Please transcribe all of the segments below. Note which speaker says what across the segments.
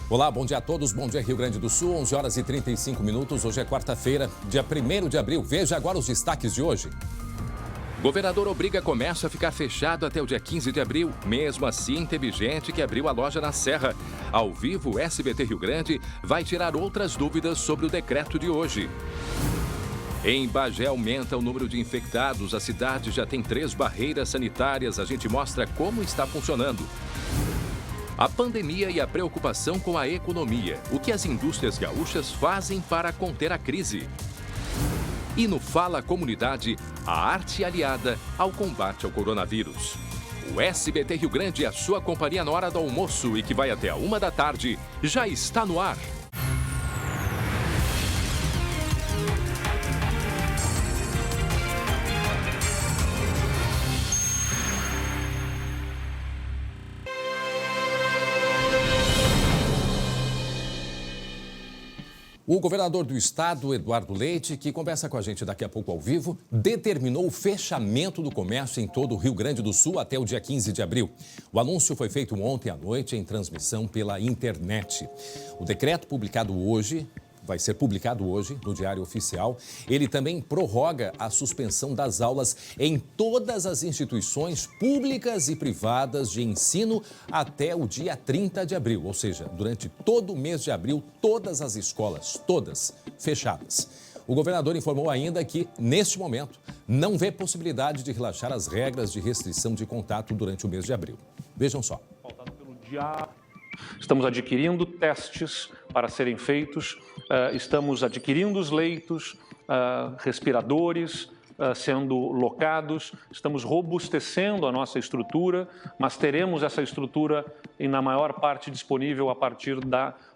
Speaker 1: Olá, bom dia a todos. Bom dia, Rio Grande do Sul, 11 horas e 35 minutos. Hoje é quarta-feira, dia 1º de abril. Veja agora os destaques de hoje.
Speaker 2: Governador obriga comércio a ficar fechado até o dia 15 de abril. Mesmo assim, teve gente que abriu a loja na Serra. Ao vivo, o SBT Rio Grande vai tirar outras dúvidas sobre o decreto de hoje. Em Bagé aumenta o número de infectados. A cidade já tem 3 barreiras sanitárias. A gente mostra como está funcionando. A pandemia e a preocupação com a economia. O que as indústrias gaúchas fazem para conter a crise? E no Fala Comunidade, a arte aliada ao combate ao coronavírus. O SBT Rio Grande, a sua companhia na hora do almoço e que vai até a 1 da tarde, já está no ar.
Speaker 1: O governador do estado, Eduardo Leite, que conversa com a gente daqui a pouco ao vivo, determinou o fechamento do comércio em todo o Rio Grande do Sul até o dia 15 de abril. O anúncio foi feito ontem à noite em transmissão pela internet. O decreto vai ser publicado hoje no Diário Oficial. Ele também prorroga a suspensão das aulas em todas as instituições públicas e privadas de ensino até o dia 30 de abril, ou seja, durante todo o mês de abril, todas as escolas, todas fechadas. O governador informou ainda que, neste momento, não vê possibilidade de relaxar as regras de restrição de contato durante o mês de abril. Vejam só.
Speaker 3: Estamos adquirindo testes para serem feitos, estamos adquirindo os leitos, respiradores sendo locados, estamos robustecendo a nossa estrutura, mas teremos essa estrutura na maior parte disponível a partir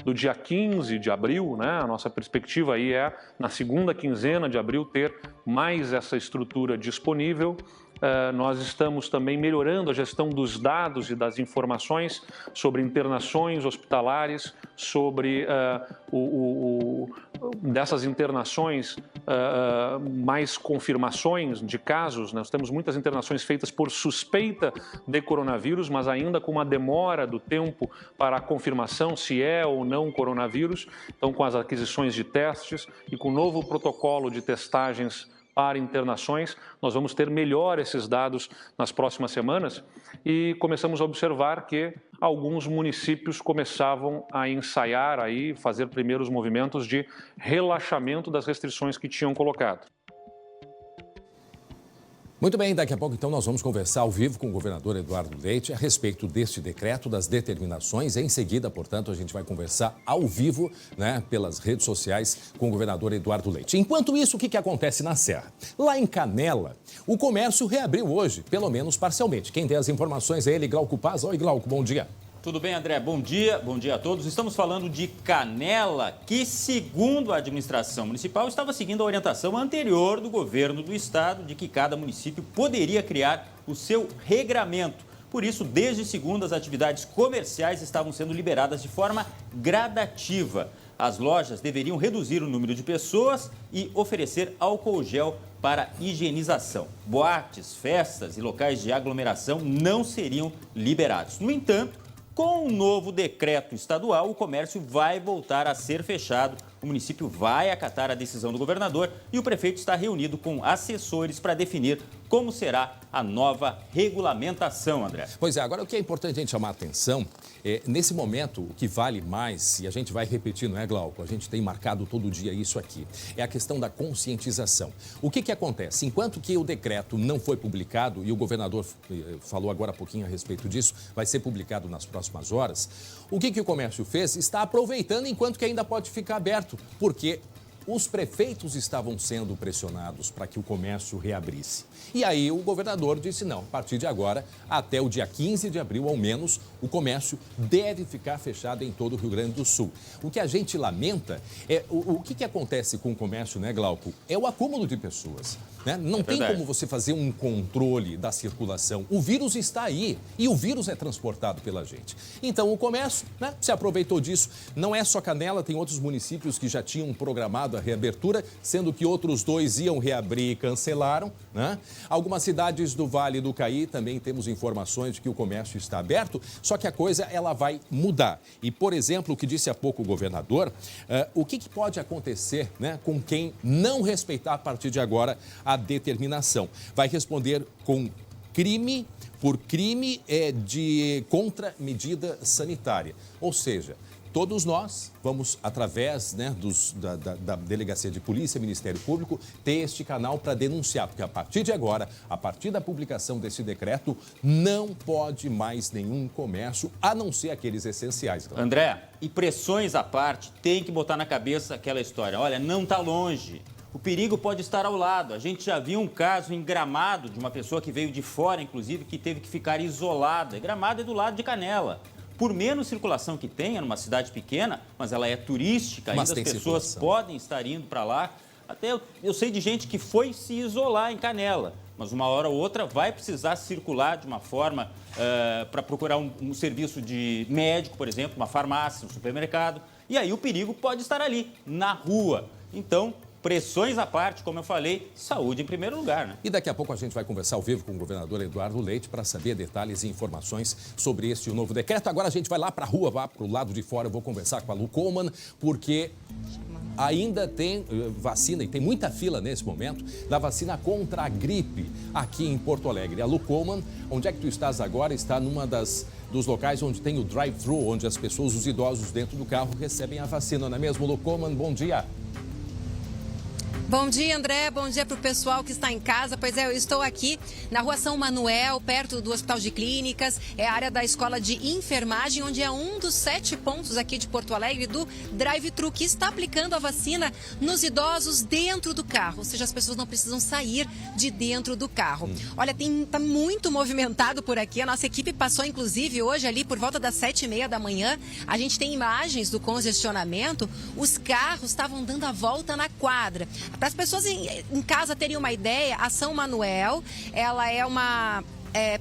Speaker 3: do dia 15 de abril, né? A nossa perspectiva aí é, na segunda quinzena de abril, ter mais essa estrutura disponível. Nós estamos também melhorando a gestão dos dados e das informações sobre internações hospitalares, sobre dessas internações, mais confirmações de casos. Nós temos muitas internações feitas por suspeita de coronavírus, mas ainda com uma demora do tempo para a confirmação se é ou não coronavírus. Então, com as aquisições de testes e com o novo protocolo de testagens para internações, nós vamos ter melhor esses dados nas próximas semanas e começamos a observar que alguns municípios começavam a ensaiar, fazer primeiros movimentos de relaxamento das restrições que tinham colocado.
Speaker 1: Muito bem, daqui a pouco então nós vamos conversar ao vivo com o governador Eduardo Leite a respeito deste decreto, das determinações. Em seguida, portanto, a gente vai conversar ao vivo, né, pelas redes sociais com o governador Eduardo Leite. Enquanto isso, o que acontece na Serra? Lá em Canela, o comércio reabriu hoje, pelo menos parcialmente. Quem tem as informações é ele, Glauco Paz. Oi, Glauco, bom dia.
Speaker 4: Tudo bem, André? Bom dia a todos. Estamos falando de Canela, que, segundo a administração municipal, estava seguindo a orientação anterior do governo do estado de que cada município poderia criar o seu regramento. Por isso, desde segunda, as atividades comerciais estavam sendo liberadas de forma gradativa. As lojas deveriam reduzir o número de pessoas e oferecer álcool gel para higienização. Boates, festas e locais de aglomeração não seriam liberados. No entanto, com o novo decreto estadual, o comércio vai voltar a ser fechado. O município vai acatar a decisão do governador e o prefeito está reunido com assessores para definir como será a nova regulamentação, André.
Speaker 1: Pois é, agora o que é importante a gente chamar a atenção, nesse momento, o que vale mais, e a gente vai repetir, não é, Glauco? A gente tem marcado todo dia isso aqui, é a questão da conscientização. O que acontece? Enquanto que o decreto não foi publicado, e o governador falou agora há pouquinho a respeito disso, vai ser publicado nas próximas horas, o que o comércio fez? Está aproveitando enquanto que ainda pode ficar aberto, porque os prefeitos estavam sendo pressionados para que o comércio reabrisse. E aí o governador disse não, a partir de agora, até o dia 15 de abril, ao menos, o comércio deve ficar fechado em todo o Rio Grande do Sul. O que a gente lamenta é o que acontece com o comércio, né, Glauco? É o acúmulo de pessoas. Né? Não tem como você fazer um controle da circulação. O vírus está aí e o vírus é transportado pela gente. Então o comércio, né, se aproveitou disso. Não é só Canela, tem outros municípios que já tinham programado a reabertura, sendo que outros 2 iam reabrir e cancelaram. Né? Algumas cidades do Vale do Caí também temos informações de que o comércio está aberto. Só Só que a coisa ela vai mudar. E, por exemplo, o que disse há pouco o governador, o que pode acontecer, né, com quem não respeitar a partir de agora a determinação? Vai responder com crime contra medida sanitária. Ou seja, todos nós vamos, através, né, da Delegacia de Polícia, Ministério Público, ter este canal para denunciar, porque a partir de agora, a partir da publicação desse decreto, não pode mais nenhum comércio, a não ser aqueles essenciais.
Speaker 4: André, e pressões à parte, tem que botar na cabeça aquela história. Olha, não está longe. O perigo pode estar ao lado. A gente já viu um caso em Gramado de uma pessoa que veio de fora, inclusive, que teve que ficar isolada. Gramado é do lado de Canela. Por menos circulação que tenha numa cidade pequena, mas ela é turística, ainda as pessoas podem estar indo para lá. Até eu sei de gente que foi se isolar em Canela, mas uma hora ou outra vai precisar circular de uma forma para procurar um serviço de médico, por exemplo, uma farmácia, um supermercado. E aí o perigo pode estar ali, na rua. Então, pressões à parte, como eu falei, saúde em primeiro lugar, né?
Speaker 1: E daqui a pouco a gente vai conversar ao vivo com o governador Eduardo Leite para saber detalhes e informações sobre este novo decreto. Agora a gente vai lá para a rua, vai para o lado de fora. Eu vou conversar com a Lu Coleman, porque ainda tem vacina e tem muita fila nesse momento da vacina contra a gripe aqui em Porto Alegre. A Lu Coleman, onde é que tu estás agora? Está numa dos locais onde tem o drive-thru, onde as pessoas, os idosos dentro do carro, recebem a vacina, não é mesmo? Lu Coleman, bom dia.
Speaker 5: Bom dia, André. Bom dia para o pessoal que está em casa. Pois é, eu estou aqui na Rua São Manuel, perto do Hospital de Clínicas. É a área da Escola de Enfermagem, onde é um dos 7 pontos aqui de Porto Alegre do drive-thru, que está aplicando a vacina nos idosos dentro do carro. Ou seja, as pessoas não precisam sair de dentro do carro. Olha, tá muito movimentado por aqui. A nossa equipe passou, inclusive, hoje ali por volta das 7h30 da manhã. A gente tem imagens do congestionamento. Os carros estavam dando a volta na quadra. Para as pessoas em casa terem uma ideia, a São Manuel, ela é uma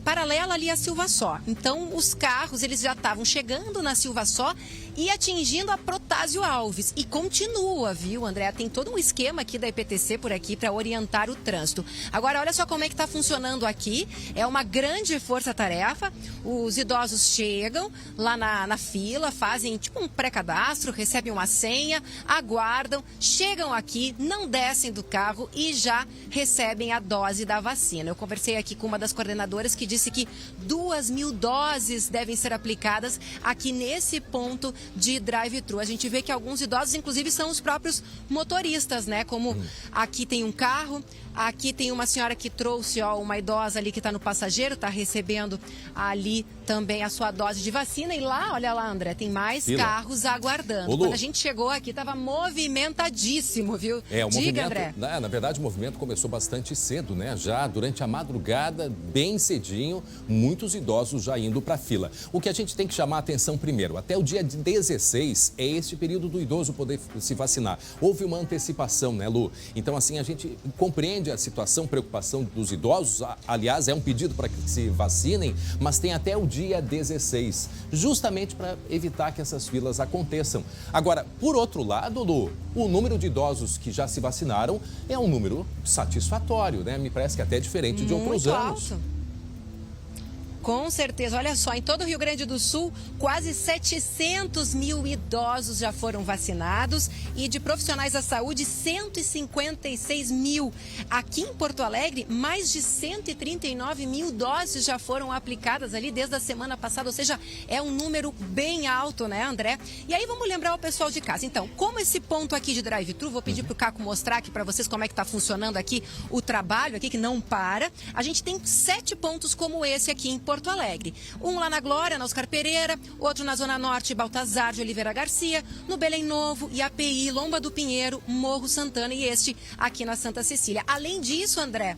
Speaker 5: paralela ali à Silva Só. Então, os carros, eles já estavam chegando na Silva Só e atingindo a Protásio Alves. E continua, viu, André? Tem todo um esquema aqui da EPTC por aqui para orientar o trânsito. Agora, olha só como é que está funcionando aqui. É uma grande força-tarefa. Os idosos chegam lá na fila, fazem tipo um pré-cadastro, recebem uma senha, aguardam, chegam aqui, não descem do carro e já recebem a dose da vacina. Eu conversei aqui com uma das coordenadoras que disse que 2.000 doses devem ser aplicadas aqui nesse ponto de drive-thru. A gente vê que alguns idosos, inclusive, são os próprios motoristas, né? Como aqui tem um carro, aqui tem uma senhora que trouxe, uma idosa ali que está no passageiro, está recebendo ali também a sua dose de vacina. E lá, olha lá, André, tem mais carros aguardando. Quando a gente chegou aqui, estava movimentadíssimo, viu?
Speaker 1: O
Speaker 5: Diga, André.
Speaker 1: Na verdade, o movimento começou bastante cedo, né? Já durante a madrugada, bem cedinho, muitos idosos já indo para a fila. O que a gente tem que chamar a atenção primeiro, até o dia 16 é esse período do idoso poder se vacinar. Houve uma antecipação, né, Lu? Então, assim, a gente compreende a situação, preocupação dos idosos. Aliás, é um pedido para que se vacinem, mas tem até o dia 16, justamente para evitar que essas filas aconteçam. Agora, por outro lado, Lu, o número de idosos que já se vacinaram é um número satisfatório, né? Me parece que até diferente de outros anos.
Speaker 5: Alto. Com certeza. Olha só, em todo o Rio Grande do Sul, quase 700 mil idosos já foram vacinados e de profissionais da saúde, 156 mil. Aqui em Porto Alegre, mais de 139 mil doses já foram aplicadas ali desde a semana passada, ou seja, é um número bem alto, né, André? E aí vamos lembrar o pessoal de casa. Então, como esse ponto aqui de drive-thru, vou pedir para o Caco mostrar aqui para vocês como é que está funcionando aqui o trabalho aqui, que não para. A gente tem 7 pontos como esse aqui em Porto Alegre. Um lá na Glória, na Oscar Pereira, outro na Zona Norte, Baltazar de Oliveira Garcia, no Belém Novo, IAPI, Lomba do Pinheiro, Morro Santana e este aqui na Santa Cecília. Além disso, André,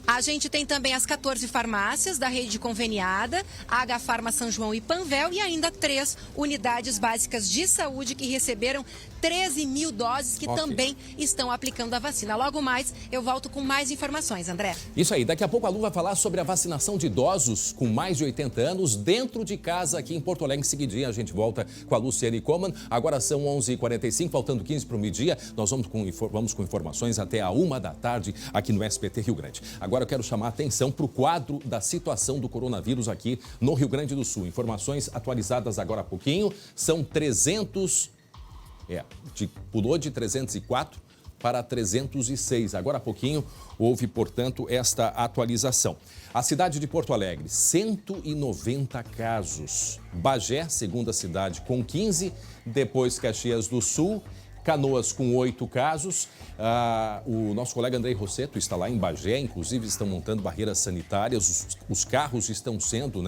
Speaker 5: a gente tem também as 14 farmácias da rede conveniada, a H-Farma São João e Panvel, e ainda 3 unidades básicas de saúde que receberam 13 mil doses que também estão aplicando a vacina. Logo mais, eu volto com mais informações, André.
Speaker 1: Isso aí, daqui a pouco a Lu vai falar sobre a vacinação de idosos com mais de 80 anos dentro de casa aqui em Porto Alegre. Em seguidinha a gente volta com a Luciane Coman. Agora são 11h45, faltando 15 para o meio-dia. Nós vamos com informações até a 1h aqui no SBT Rio Grande. Agora eu quero chamar a atenção para o quadro da situação do coronavírus aqui no Rio Grande do Sul. Informações atualizadas agora há pouquinho, são 300... pulou de 304 para 306. Agora há pouquinho houve, portanto, esta atualização. A cidade de Porto Alegre, 190 casos. Bagé, segunda cidade, com 15. Depois Caxias do Sul. Canoas com 8 casos. O nosso colega Andrei Rossetto está lá em Bagé, inclusive estão montando barreiras sanitárias, os carros estão sendo,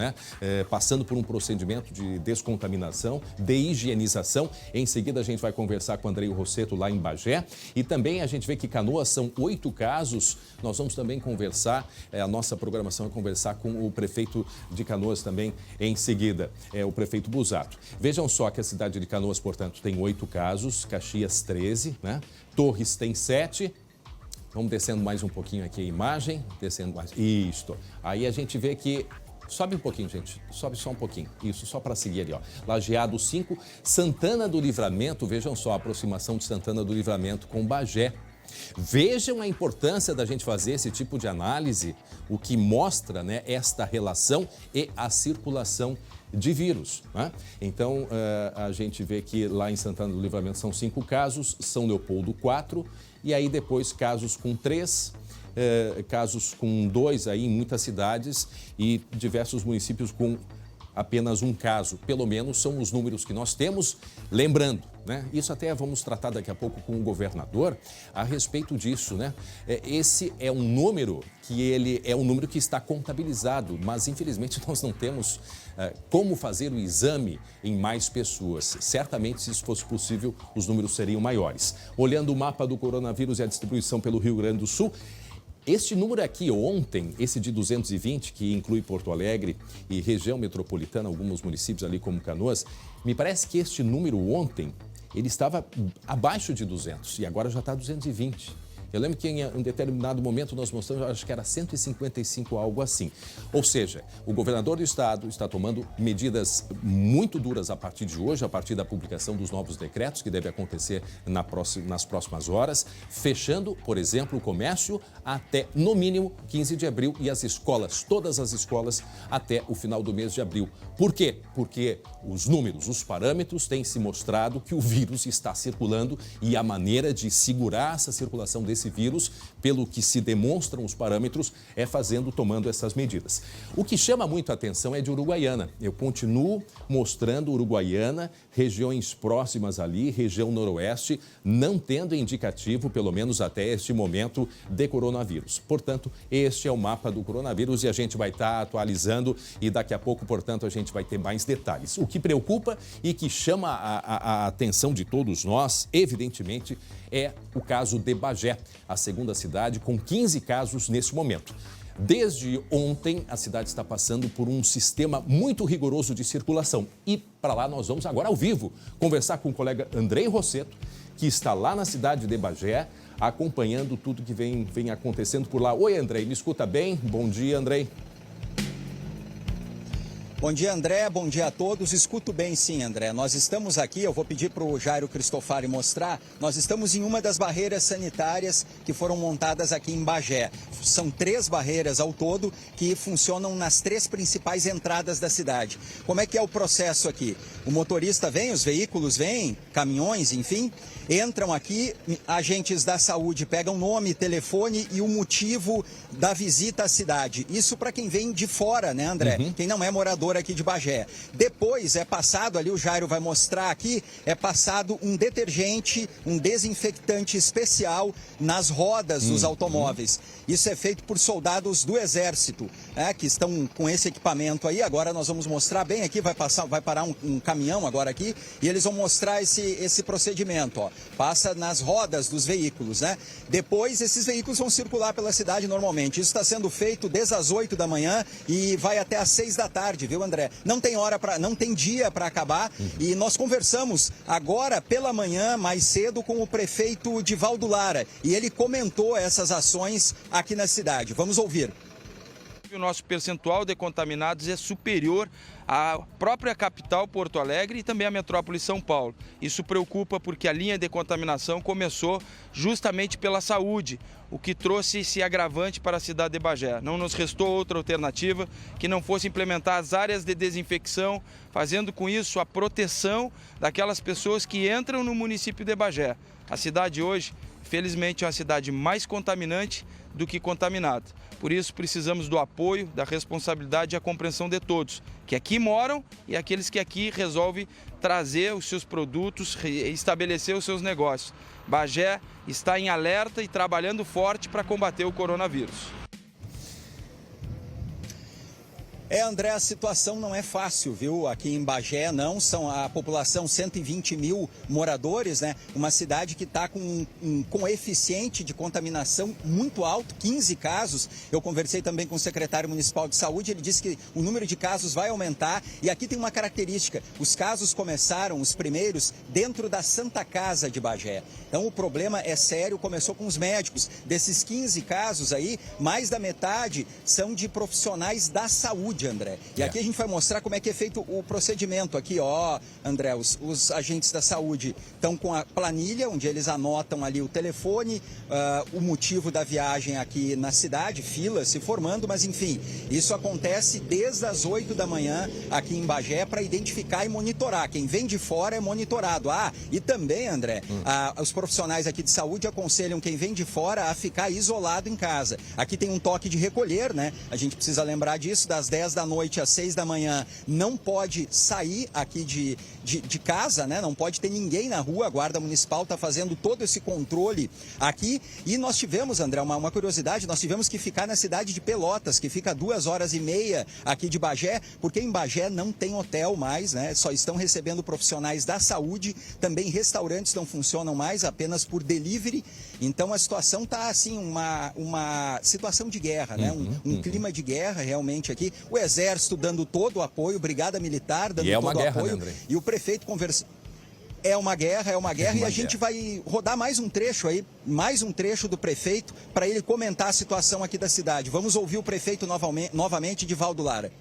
Speaker 1: passando por um procedimento de descontaminação, de higienização. Em seguida a gente vai conversar com o Andrei Rossetto lá em Bagé. E também a gente vê que Canoas são 8 casos. Nós vamos também conversar, a nossa programação é conversar com o prefeito de Canoas também em seguida, o prefeito Busato. Vejam só que a cidade de Canoas, portanto, tem 8 casos, Caxias 13, Torres tem 7. Vamos descendo mais um pouquinho aqui a imagem, descendo mais. Isto. Aí a gente vê que sobe um pouquinho, gente. Sobe só um pouquinho. Isso, só para seguir ali, ó. Lajeado 5, Santana do Livramento, vejam só a aproximação de Santana do Livramento com Bagé. Vejam a importância da gente fazer esse tipo de análise, o que mostra, esta relação e a circulação de vírus. Então, a gente vê que lá em Santana do Livramento são 5 casos, São Leopoldo 4, e aí depois casos com 3, casos com 2 aí em muitas cidades e diversos municípios com apenas um caso. Pelo menos são os números que nós temos. Lembrando, isso até vamos tratar daqui a pouco com o governador a respeito disso, Esse é um número que está contabilizado, mas infelizmente nós não temos como fazer o exame em mais pessoas. Certamente, se isso fosse possível, os números seriam maiores. Olhando o mapa do coronavírus e a distribuição pelo Rio Grande do Sul, este número aqui ontem, esse de 220, que inclui Porto Alegre e região metropolitana, alguns municípios ali como Canoas, me parece que este número ontem, ele estava abaixo de 200 e agora já está 220. Eu lembro que em um determinado momento nós mostramos, acho que era 155, algo assim. Ou seja, o governador do estado está tomando medidas muito duras a partir de hoje, a partir da publicação dos novos decretos, que deve acontecer nas próximas horas, fechando, por exemplo, o comércio até, no mínimo, 15 de abril e as escolas, todas as escolas, até o final do mês de abril. Por quê? Porque os números, os parâmetros têm se mostrado que o vírus está circulando e a maneira de segurar essa circulação desse vírus, pelo que se demonstram os parâmetros, é tomando essas medidas. O que chama muito a atenção é de Uruguaiana. Eu continuo mostrando Uruguaiana, regiões próximas ali, região noroeste, não tendo indicativo, pelo menos até este momento, de coronavírus. Portanto, este é o mapa do coronavírus e a gente vai estar atualizando e daqui a pouco, portanto, a gente vai ter mais detalhes. O que preocupa e que chama a atenção de todos nós, evidentemente, é o caso de Bagé, a segunda cidade com 15 casos nesse momento. Desde ontem, a cidade está passando por um sistema muito rigoroso de circulação. E para lá nós vamos agora ao vivo conversar com o colega Andrei Rossetto, que está lá na cidade de Bagé, acompanhando tudo que vem acontecendo por lá. Oi, Andrei, me escuta bem? Bom dia, Andrei.
Speaker 6: Bom dia, André. Bom dia a todos. Escuto bem, sim, André. Nós estamos aqui, eu vou pedir para o Jairo Cristofari mostrar, nós estamos em uma das barreiras sanitárias que foram montadas aqui em Bagé. São 3 barreiras ao todo que funcionam nas 3 principais entradas da cidade. Como é que é o processo aqui? O motorista vem, os veículos vêm, caminhões, enfim, entram aqui, agentes da saúde pegam nome, telefone e o motivo da visita à cidade. Isso para quem vem de fora, né, André? Quem não é morador aqui de Bagé. Depois é passado, ali o Jairo vai mostrar aqui, é passado um detergente, um desinfectante especial nas rodas dos automóveis. Isso é feito por soldados do Exército, que estão com esse equipamento aí. Agora nós vamos mostrar bem aqui, vai parar um caminhão agora aqui e eles vão mostrar esse procedimento, ó. Passa nas rodas dos veículos, né? Depois esses veículos vão circular pela cidade normalmente. Isso está sendo feito desde as 8 da manhã e vai até às 6 da tarde, viu, viu, André? Não tem dia para acabar. E nós conversamos agora pela manhã, mais cedo, com o prefeito Divaldo Lara. E ele comentou essas ações aqui na cidade. Vamos ouvir.
Speaker 7: O nosso percentual de contaminados é superior à própria capital, Porto Alegre, e também à metrópole São Paulo. Isso preocupa porque a linha de contaminação começou justamente pela saúde, o que trouxe esse agravante para a cidade de Bagé. Não nos restou outra alternativa que não fosse implementar as áreas de desinfecção, fazendo com isso a proteção daquelas pessoas que entram no município de Bagé. A cidade hoje, felizmente, é uma cidade mais contaminante do que contaminada. Por isso, precisamos do apoio, da responsabilidade e a compreensão de todos, que aqui moram e aqueles que aqui resolvem trazer os seus produtos, estabelecer os seus negócios. Bagé está em alerta e trabalhando forte para combater o coronavírus.
Speaker 6: André, a situação não é fácil, viu? Aqui em Bagé, não. São a população 120 mil moradores, né? Uma cidade que está com um coeficiente de contaminação muito alto, 15 casos. Eu conversei também com o secretário municipal de saúde, ele disse que o número de casos vai aumentar. E aqui tem uma característica, os casos começaram, os primeiros, dentro da Santa Casa de Bagé. Então o problema é sério, começou com os médicos. Desses 15 casos aí, mais da metade são de profissionais da saúde, André. E aqui a gente vai mostrar como é que é feito o procedimento. Aqui, ó, André, os agentes da saúde estão com a planilha, onde eles anotam ali o telefone, o motivo da viagem aqui na cidade, filas se formando, mas enfim, isso acontece desde as 8 da manhã aqui em Bagé para identificar e monitorar. Quem vem de fora é monitorado. E também, André, os profissionais aqui de saúde aconselham quem vem de fora a ficar isolado em casa. Aqui tem um toque de recolher, né? A gente precisa lembrar disso, das 10 da noite às 6 da manhã, não pode sair aqui de casa, né? Não pode ter ninguém na rua, a Guarda Municipal está fazendo todo esse controle aqui. E nós tivemos, André, uma curiosidade, nós tivemos que ficar na cidade de Pelotas, que fica a 2h30 aqui de Bagé, porque em Bagé não tem hotel mais, né? Só estão recebendo profissionais da saúde, também restaurantes não funcionam mais, apenas por delivery. Então a situação está assim, uma situação de guerra, né? Um clima de guerra realmente aqui. O Exército dando todo o apoio, Brigada Militar dando todo o apoio. Né, e o prefeito conversa. É uma guerra e a gente vai rodar mais um trecho do prefeito para ele comentar a situação aqui da cidade. Vamos ouvir o prefeito novamente, Divaldo Lara.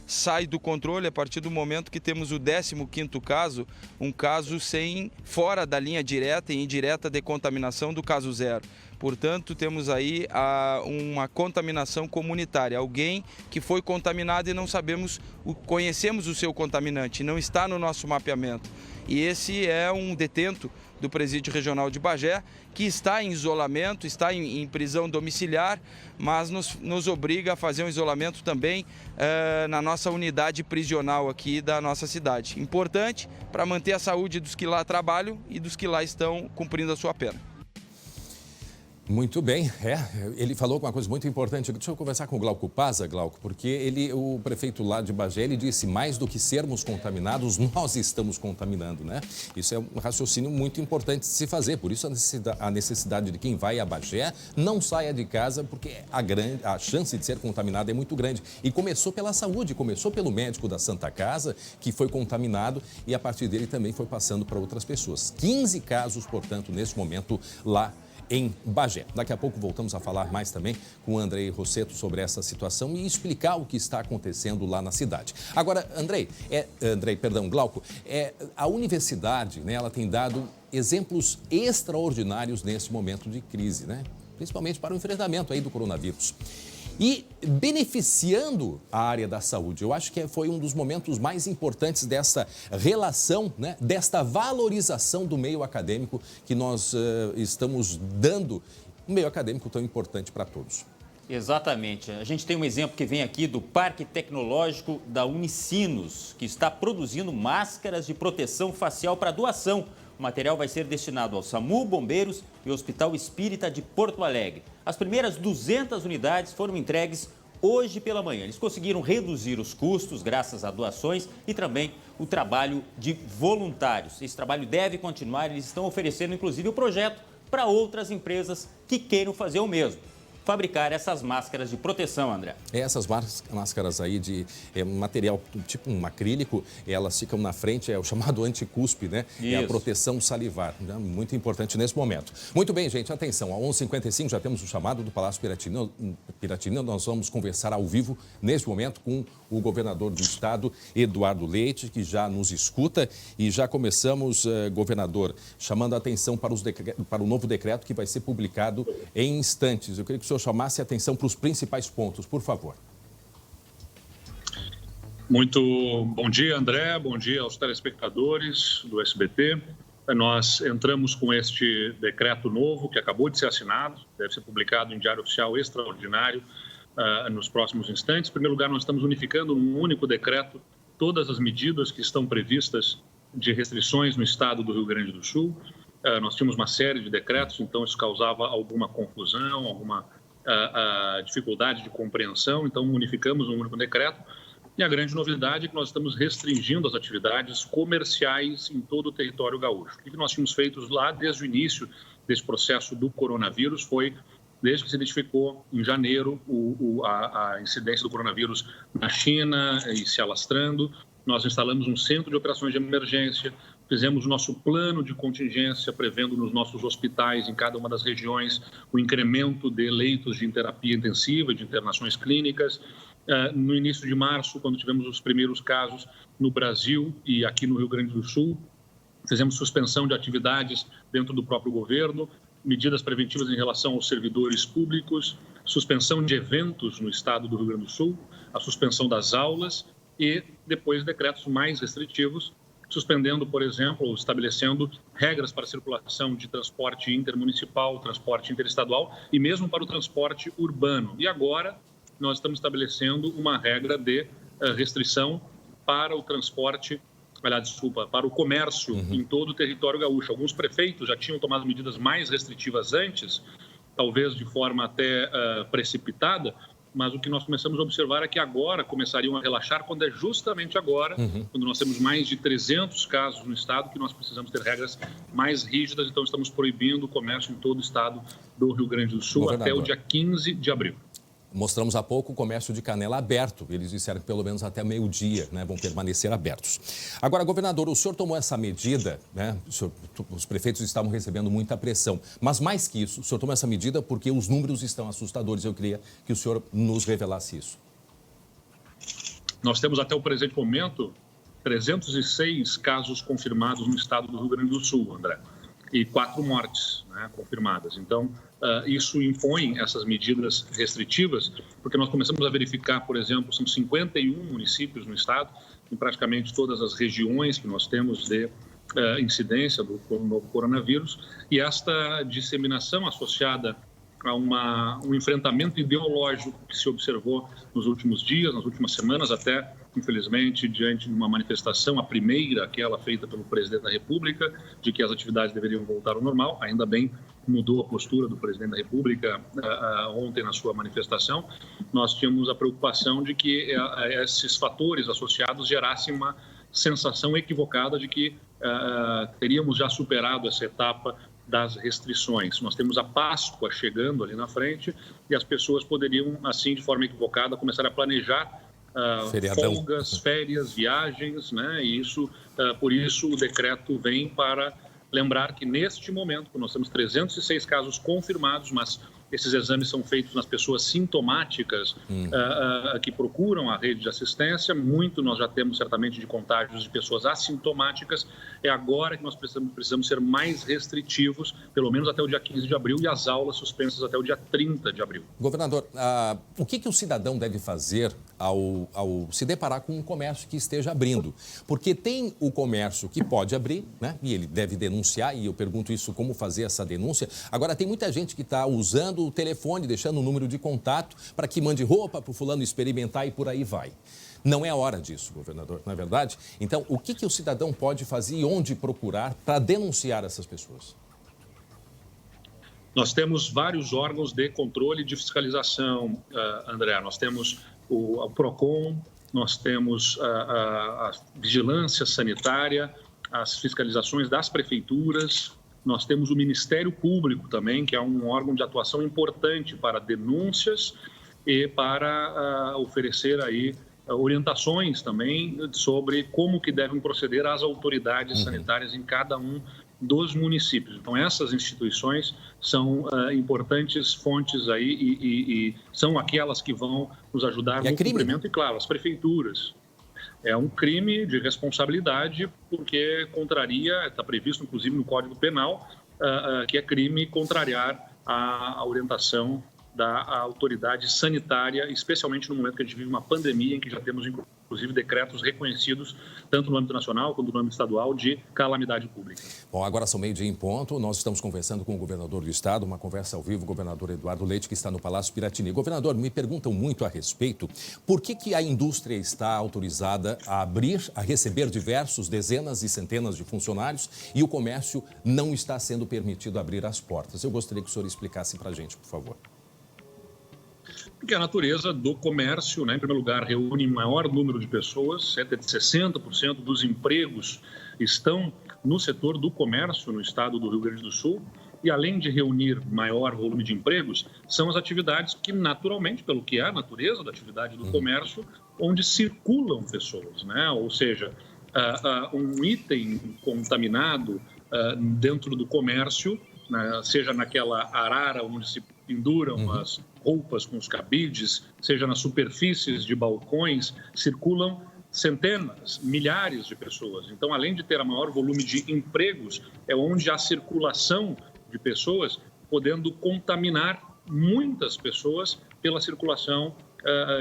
Speaker 7: Sai do controle a partir do momento que temos o 15º caso, um caso fora da linha direta e indireta de contaminação do caso zero. Portanto, temos aí uma contaminação comunitária, alguém que foi contaminado e não conhecemos o seu contaminante, não está no nosso mapeamento. E esse é um detento do Presídio Regional de Bagé, que está em isolamento, está em prisão domiciliar, mas nos obriga a fazer um isolamento também na nossa unidade prisional aqui da nossa cidade. Importante para manter a saúde dos que lá trabalham e dos que lá estão cumprindo a sua pena.
Speaker 1: Muito bem, ele falou uma coisa muito importante. Deixa eu conversar com o Glauco Pazza, Glauco, porque o prefeito lá de Bagé, ele disse, mais do que sermos contaminados, nós estamos contaminando, né? Isso é um raciocínio muito importante de se fazer, por isso a necessidade de quem vai a Bagé não saia de casa, porque a chance de ser contaminado é muito grande. E começou pela saúde, começou pelo médico da Santa Casa, que foi contaminado e a partir dele também foi passando para outras pessoas. 15 casos, portanto, nesse momento lá em Bagé. Daqui a pouco voltamos a falar mais também com o Andrei Rossetto sobre essa situação e explicar o que está acontecendo lá na cidade. Agora, Glauco, a universidade, né, ela tem dado exemplos extraordinários nesse momento de crise, né? Principalmente para o enfrentamento aí do coronavírus. E beneficiando a área da saúde. Eu acho que foi um dos momentos mais importantes dessa relação, né, desta valorização do meio acadêmico que nós estamos dando, um meio acadêmico tão importante para todos.
Speaker 4: Exatamente. A gente tem um exemplo que vem aqui do Parque Tecnológico da Unicinos, que está produzindo máscaras de proteção facial para doação. O material vai ser destinado ao SAMU, Bombeiros e Hospital Espírita de Porto Alegre. As primeiras 200 unidades foram entregues hoje pela manhã. Eles conseguiram reduzir os custos graças a doações e também o trabalho de voluntários. Esse trabalho deve continuar, eles estão oferecendo inclusive o projeto para outras empresas que queiram fazer o mesmo. fabricar essas máscaras de proteção, André.
Speaker 1: Essas máscaras aí de material tipo um acrílico, elas ficam na frente, é o chamado anticuspe, né?
Speaker 4: Isso.
Speaker 1: É a proteção salivar, né? Muito importante nesse momento. Muito bem, gente, atenção, às 11h55 já temos o chamado do Palácio Piratini. Nós vamos conversar ao vivo, neste momento, com o governador do estado, Eduardo Leite, que já nos escuta. E já começamos, governador, chamando a atenção para o novo decreto que vai ser publicado em instantes. Eu queria que o senhor chamasse a atenção para os principais pontos, por favor.
Speaker 8: Muito bom dia, André. Bom dia aos telespectadores do SBT. Nós entramos com este decreto novo, que acabou de ser assinado, deve ser publicado em Diário Oficial Extraordinário nos próximos instantes. Em primeiro lugar, nós estamos unificando num único decreto todas as medidas que estão previstas de restrições no estado do Rio Grande do Sul. Nós tínhamos uma série de decretos, então isso causava alguma confusão, alguma dificuldade de compreensão, então unificamos num único decreto. E a grande novidade é que nós estamos restringindo as atividades comerciais em todo o território gaúcho. O que nós tínhamos feito lá desde o início desse processo do coronavírus foi, desde que se identificou em janeiro a incidência do coronavírus na China e se alastrando, nós instalamos um centro de operações de emergência, fizemos o nosso plano de contingência, prevendo nos nossos hospitais, em cada uma das regiões, o incremento de leitos de terapia intensiva, de internações clínicas. No início de março, quando tivemos os primeiros casos no Brasil e aqui no Rio Grande do Sul, fizemos suspensão de atividades dentro do próprio governo, medidas preventivas em relação aos servidores públicos, suspensão de eventos no estado do Rio Grande do Sul, a suspensão das aulas e depois decretos mais restritivos, suspendendo, por exemplo, ou estabelecendo regras para a circulação de transporte intermunicipal, transporte interestadual e mesmo para o transporte urbano. E agora nós estamos estabelecendo uma regra de restrição para o transporte, para o comércio em todo o território gaúcho. Alguns prefeitos já tinham tomado medidas mais restritivas antes, talvez de forma até precipitada, mas o que nós começamos a observar é que agora começariam a relaxar, quando é justamente agora, quando nós temos mais de 300 casos no estado, que nós precisamos ter regras mais rígidas. Então, estamos proibindo o comércio em todo o estado do Rio Grande do Sul até o dia 15 de abril.
Speaker 1: Mostramos há pouco o comércio de Canela aberto. Eles disseram que pelo menos até meio-dia, né, vão permanecer abertos. Agora, governador, o senhor tomou essa medida, né? Os prefeitos estavam recebendo muita pressão. Mas mais que isso, o senhor tomou essa medida porque os números estão assustadores. Eu queria que o senhor nos revelasse isso.
Speaker 8: Nós temos até o presente momento 306 casos confirmados no estado do Rio Grande do Sul, André, e 4 mortes, né, confirmadas. Então, isso impõe essas medidas restritivas, porque nós começamos a verificar, por exemplo, são 51 municípios no estado, em praticamente todas as regiões que nós temos de incidência do novo coronavírus, e esta disseminação associada a um enfrentamento ideológico que se observou nos últimos dias, nas últimas semanas, até, infelizmente, diante de uma manifestação, a primeira, aquela feita pelo presidente da República, de que as atividades deveriam voltar ao normal. Ainda bem, mudou a postura do presidente da República ontem na sua manifestação. Nós tínhamos a preocupação de que esses fatores associados gerassem uma sensação equivocada de que teríamos já superado essa etapa das restrições. Nós temos a Páscoa chegando ali na frente e as pessoas poderiam, assim, de forma equivocada, começar a planejar folgas, férias, viagens, né? E isso, por isso o decreto vem para lembrar que neste momento, nós temos 306 casos confirmados, mas esses exames são feitos nas pessoas sintomáticas que procuram a rede de assistência. Muito nós já temos certamente de contágios de pessoas assintomáticas. É agora que nós precisamos ser mais restritivos, pelo menos até o dia 15 de abril, e as aulas suspensas até o dia 30 de abril.
Speaker 1: Governador, o que o cidadão deve fazer ao se deparar com um comércio que esteja abrindo? Porque tem o comércio que pode abrir, né? E ele deve denunciar, e eu pergunto isso, como fazer essa denúncia. Agora, tem muita gente que está usando o telefone, deixando o número de contato para que mande roupa para o fulano experimentar e por aí vai. Não é a hora disso, governador, não é verdade? Então, o que o cidadão pode fazer e onde procurar para denunciar essas pessoas?
Speaker 8: Nós temos vários órgãos de controle e de fiscalização, André. Nós temos o PROCON, nós temos a vigilância sanitária, as fiscalizações das prefeituras, Nós temos o Ministério Público também, que é um órgão de atuação importante para denúncias e para oferecer aí orientações também sobre como que devem proceder as autoridades sanitárias em cada um dos municípios. Então, essas instituições são importantes fontes aí e são aquelas que vão nos ajudar no cumprimento. E, claro, as prefeituras. É um crime de responsabilidade porque contraria, está previsto inclusive no Código Penal, que é crime contrariar a orientação da autoridade sanitária, especialmente no momento que a gente vive uma pandemia em que já temos inclusive decretos reconhecidos, tanto no âmbito nacional quanto no âmbito estadual, de calamidade pública.
Speaker 1: Bom, agora são 12:00 em ponto, nós estamos conversando com o governador do estado, uma conversa ao vivo, o governador Eduardo Leite, que está no Palácio Piratini. Governador, me perguntam muito a respeito, por que a indústria está autorizada a receber dezenas e centenas de funcionários e o comércio não está sendo permitido abrir as portas? Eu gostaria que o senhor explicasse para a gente, por favor.
Speaker 8: Porque a natureza do comércio, em primeiro lugar, reúne maior número de pessoas, cerca de 60% dos empregos estão no setor do comércio no estado do Rio Grande do Sul, e além de reunir maior volume de empregos, são as atividades que naturalmente, pelo que é a natureza da atividade do comércio, onde circulam pessoas, Ou seja, um item contaminado dentro do comércio, seja naquela arara onde se penduram as roupas com os cabides, seja nas superfícies de balcões, circulam centenas, milhares de pessoas. Então, além de ter a maior volume de empregos, é onde há circulação de pessoas, podendo contaminar muitas pessoas pela circulação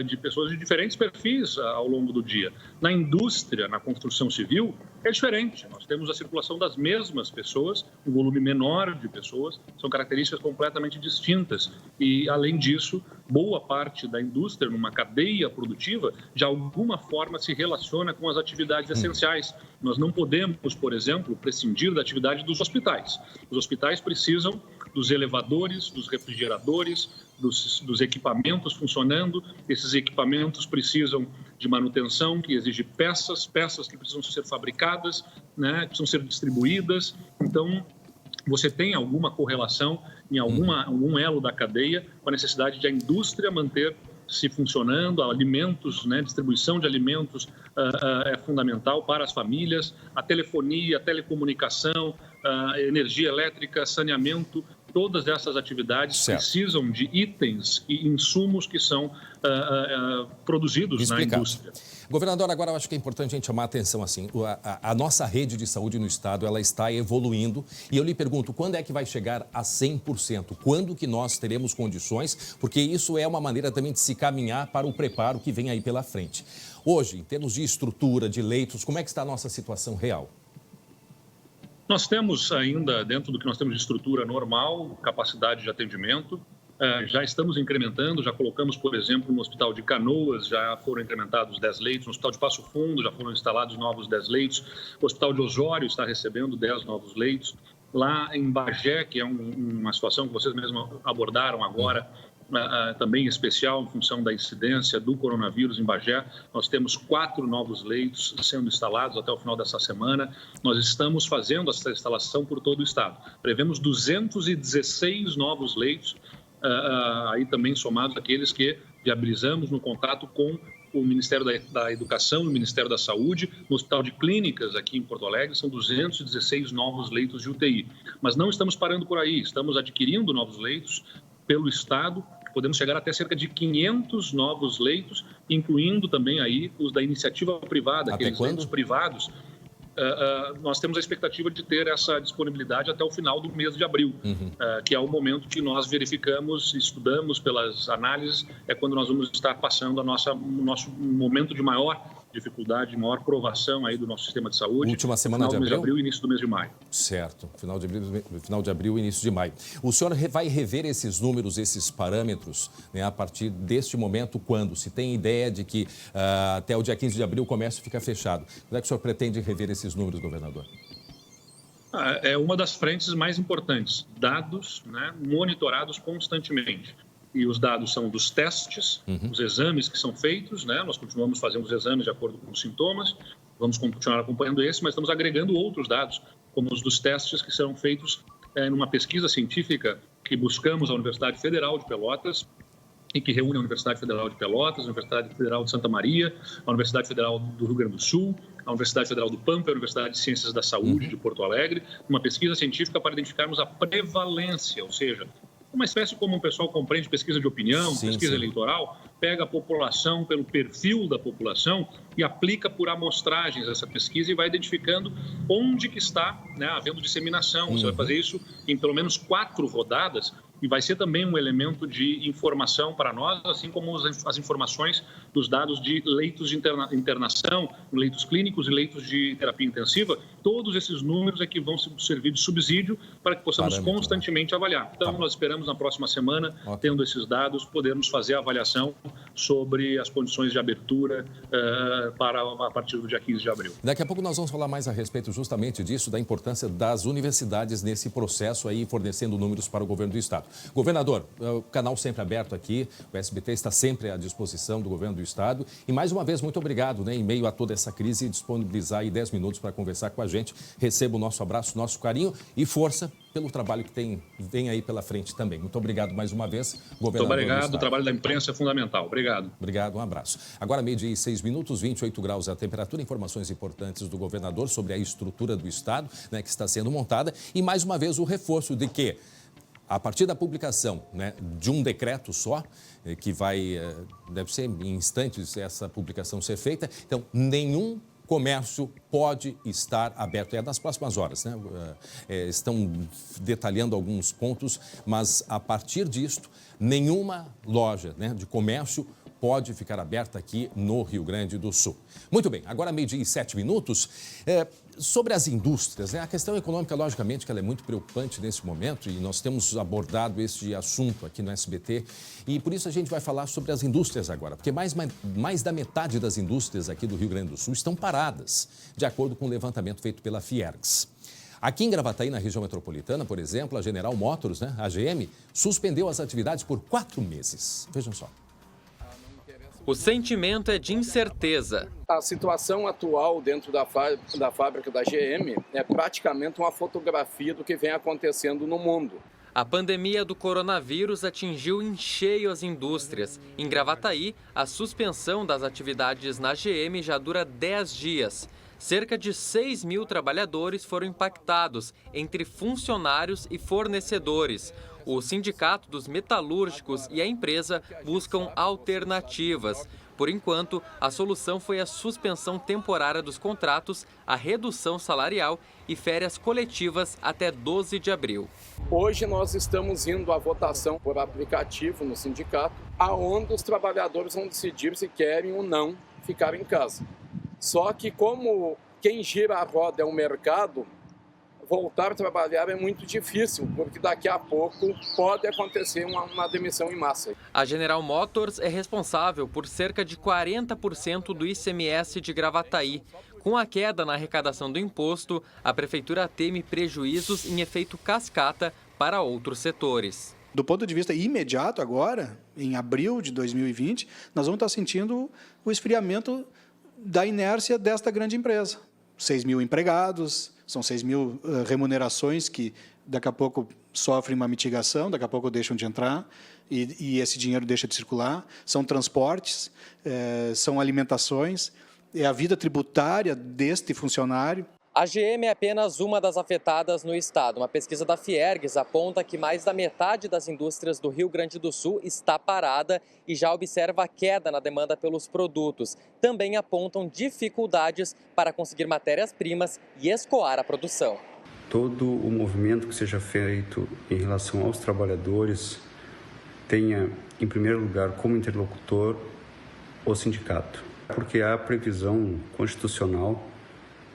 Speaker 8: de pessoas de diferentes perfis ao longo do dia. Na indústria, na construção civil, é diferente. Nós temos a circulação das mesmas pessoas, um volume menor de pessoas, são características completamente distintas. E, além disso, boa parte da indústria, numa cadeia produtiva, de alguma forma se relaciona com as atividades essenciais. Nós não podemos, por exemplo, prescindir da atividade dos hospitais. Os hospitais precisam dos elevadores, dos refrigeradores, dos equipamentos funcionando. Esses equipamentos precisam de manutenção, que exige peças que precisam ser fabricadas, que precisam ser distribuídas. Então, você tem alguma correlação em algum elo da cadeia com a necessidade de a indústria manter-se funcionando, alimentos, distribuição de alimentos é fundamental para as famílias, a telefonia, a telecomunicação, a energia elétrica, saneamento. Todas essas atividades precisam de itens e insumos que são produzidos na indústria.
Speaker 1: Governador, agora eu acho que é importante a gente chamar a atenção assim, a nossa rede de saúde no estado, ela está evoluindo e eu lhe pergunto, quando é que vai chegar a 100%? Quando que nós teremos condições? Porque isso é uma maneira também de se caminhar para o preparo que vem aí pela frente. Hoje, em termos de estrutura, de leitos, como é que está a nossa situação real?
Speaker 8: Nós temos ainda, dentro do que nós temos de estrutura normal, capacidade de atendimento. Já estamos incrementando, já colocamos, por exemplo, no Hospital de Canoas, já foram incrementados 10 leitos, no Hospital de Passo Fundo já foram instalados novos 10 leitos, o Hospital de Osório está recebendo 10 novos leitos. Lá em Bagé, que é uma situação que vocês mesmos abordaram agora, também especial em função da incidência do coronavírus em Bagé, nós temos 4 novos leitos sendo instalados até o final dessa semana. Nós estamos fazendo essa instalação por todo o estado. Prevemos 216 novos leitos, aí também somados àqueles que viabilizamos no contato com o Ministério da Educação e o Ministério da Saúde. No Hospital de Clínicas, aqui em Porto Alegre, são 216 novos leitos de UTI. Mas não estamos parando por aí, estamos adquirindo novos leitos pelo estado. Podemos chegar até cerca de 500 novos leitos, incluindo também aí os da iniciativa privada, aqueles leitos privados. Nós temos a expectativa de ter essa disponibilidade até o final do mês de abril, que é o momento que nós verificamos, estudamos pelas análises, é quando nós vamos estar passando o nosso momento de maior dificuldade, maior provação aí do nosso sistema de saúde.
Speaker 1: Última semana
Speaker 8: de abril e início do mês de maio.
Speaker 1: Certo, final de abril e início de maio. O senhor vai rever esses números, esses parâmetros, a partir deste momento, quando? Se tem ideia de que até o dia 15 de abril o comércio fica fechado. Quando é que o senhor pretende rever esses números, governador?
Speaker 8: É uma das frentes mais importantes, dados monitorados constantemente. E os dados são dos testes, os exames que são feitos, nós continuamos fazendo os exames de acordo com os sintomas, vamos continuar acompanhando esse, mas estamos agregando outros dados, como os dos testes que serão feitos numa pesquisa científica que buscamos a Universidade Federal de Pelotas, e que reúne a Universidade Federal de Pelotas, a Universidade Federal de Santa Maria, a Universidade Federal do Rio Grande do Sul, a Universidade Federal do Pampa, a Universidade de Ciências da Saúde de Porto Alegre, uma pesquisa científica para identificarmos a prevalência, ou seja, uma espécie como o pessoal compreende pesquisa de opinião, pesquisa eleitoral, pega a população pelo perfil da população e aplica por amostragens essa pesquisa e vai identificando onde que está, né, havendo disseminação. Você vai fazer isso em pelo menos 4 rodadas e vai ser também um elemento de informação para nós, assim como as informações dos dados de leitos de internação, leitos clínicos e leitos de terapia intensiva. Todos esses números é que vão servir de subsídio para que possamos constantemente avaliar. Então, nós esperamos na próxima semana, tendo esses dados, podermos fazer a avaliação sobre as condições de abertura a partir do dia 15 de abril.
Speaker 1: Daqui a pouco nós vamos falar mais a respeito justamente disso, da importância das universidades nesse processo aí, fornecendo números para o governo do Estado. Governador, o canal sempre aberto aqui, o SBT está sempre à disposição do governo do Estado. E mais uma vez, muito obrigado, né, em meio a toda essa crise, disponibilizar aí 10 minutos para conversar com a gente. Receba o nosso abraço, nosso carinho e força pelo trabalho que vem aí pela frente também. Muito obrigado mais uma vez, governador.
Speaker 8: Muito obrigado, o trabalho da imprensa é fundamental. Obrigado.
Speaker 1: Obrigado, um abraço. Agora, 12h06, 28 graus a temperatura, informações importantes do governador sobre a estrutura do Estado, né, que está sendo montada. E mais uma vez o reforço de que, a partir da publicação, né, de um decreto só, que deve ser em instantes essa publicação ser feita, então nenhum comércio pode estar aberto. É nas próximas horas, né? Estão detalhando alguns pontos, mas a partir disto, nenhuma loja, né, de comércio pode ficar aberta aqui no Rio Grande do Sul. Muito bem, agora 12h07. Sobre as indústrias, né? A questão econômica, logicamente, que ela é muito preocupante nesse momento e nós temos abordado este assunto aqui no SBT e por isso a gente vai falar sobre as indústrias agora, porque mais da metade das indústrias aqui do Rio Grande do Sul estão paradas, de acordo com o levantamento feito pela Fiergs. Aqui em Gravataí, na região metropolitana, por exemplo, a General Motors, né, a GM, suspendeu as atividades por 4 meses. Vejam só.
Speaker 9: O sentimento é de incerteza.
Speaker 10: A situação atual dentro da fábrica da GM é praticamente uma fotografia do que vem acontecendo no mundo.
Speaker 9: A pandemia do coronavírus atingiu em cheio as indústrias. Em Gravataí, a suspensão das atividades na GM já dura 10 dias. Cerca de 6 mil trabalhadores foram impactados, entre funcionários e fornecedores. O Sindicato dos Metalúrgicos e a empresa buscam alternativas. Por enquanto, a solução foi a suspensão temporária dos contratos, a redução salarial e férias coletivas até 12 de abril.
Speaker 10: Hoje nós estamos indo à votação por aplicativo no sindicato, aonde os trabalhadores vão decidir se querem ou não ficar em casa. Só que como quem gira a roda é o mercado, voltar a trabalhar é muito difícil, porque daqui a pouco pode acontecer uma demissão em massa.
Speaker 9: A General Motors é responsável por cerca de 40% do ICMS de Gravataí. Com a queda na arrecadação do imposto, a Prefeitura teme prejuízos em efeito cascata para outros setores.
Speaker 11: Do ponto de vista imediato agora, em abril de 2020, nós vamos estar sentindo o esfriamento da inércia desta grande empresa. 6 mil empregados, são 6 mil remunerações que daqui a pouco sofrem uma mitigação, daqui a pouco deixam de entrar e esse dinheiro deixa de circular. São transportes, são alimentações, é a vida tributária deste funcionário.
Speaker 9: A GM é apenas uma das afetadas no estado. Uma pesquisa da Fiergs aponta que mais da metade das indústrias do Rio Grande do Sul está parada e já observa a queda na demanda pelos produtos. Também apontam dificuldades para conseguir matérias-primas e escoar a produção.
Speaker 12: Todo o movimento que seja feito em relação aos trabalhadores tenha, em primeiro lugar, como interlocutor o sindicato, porque há previsão constitucional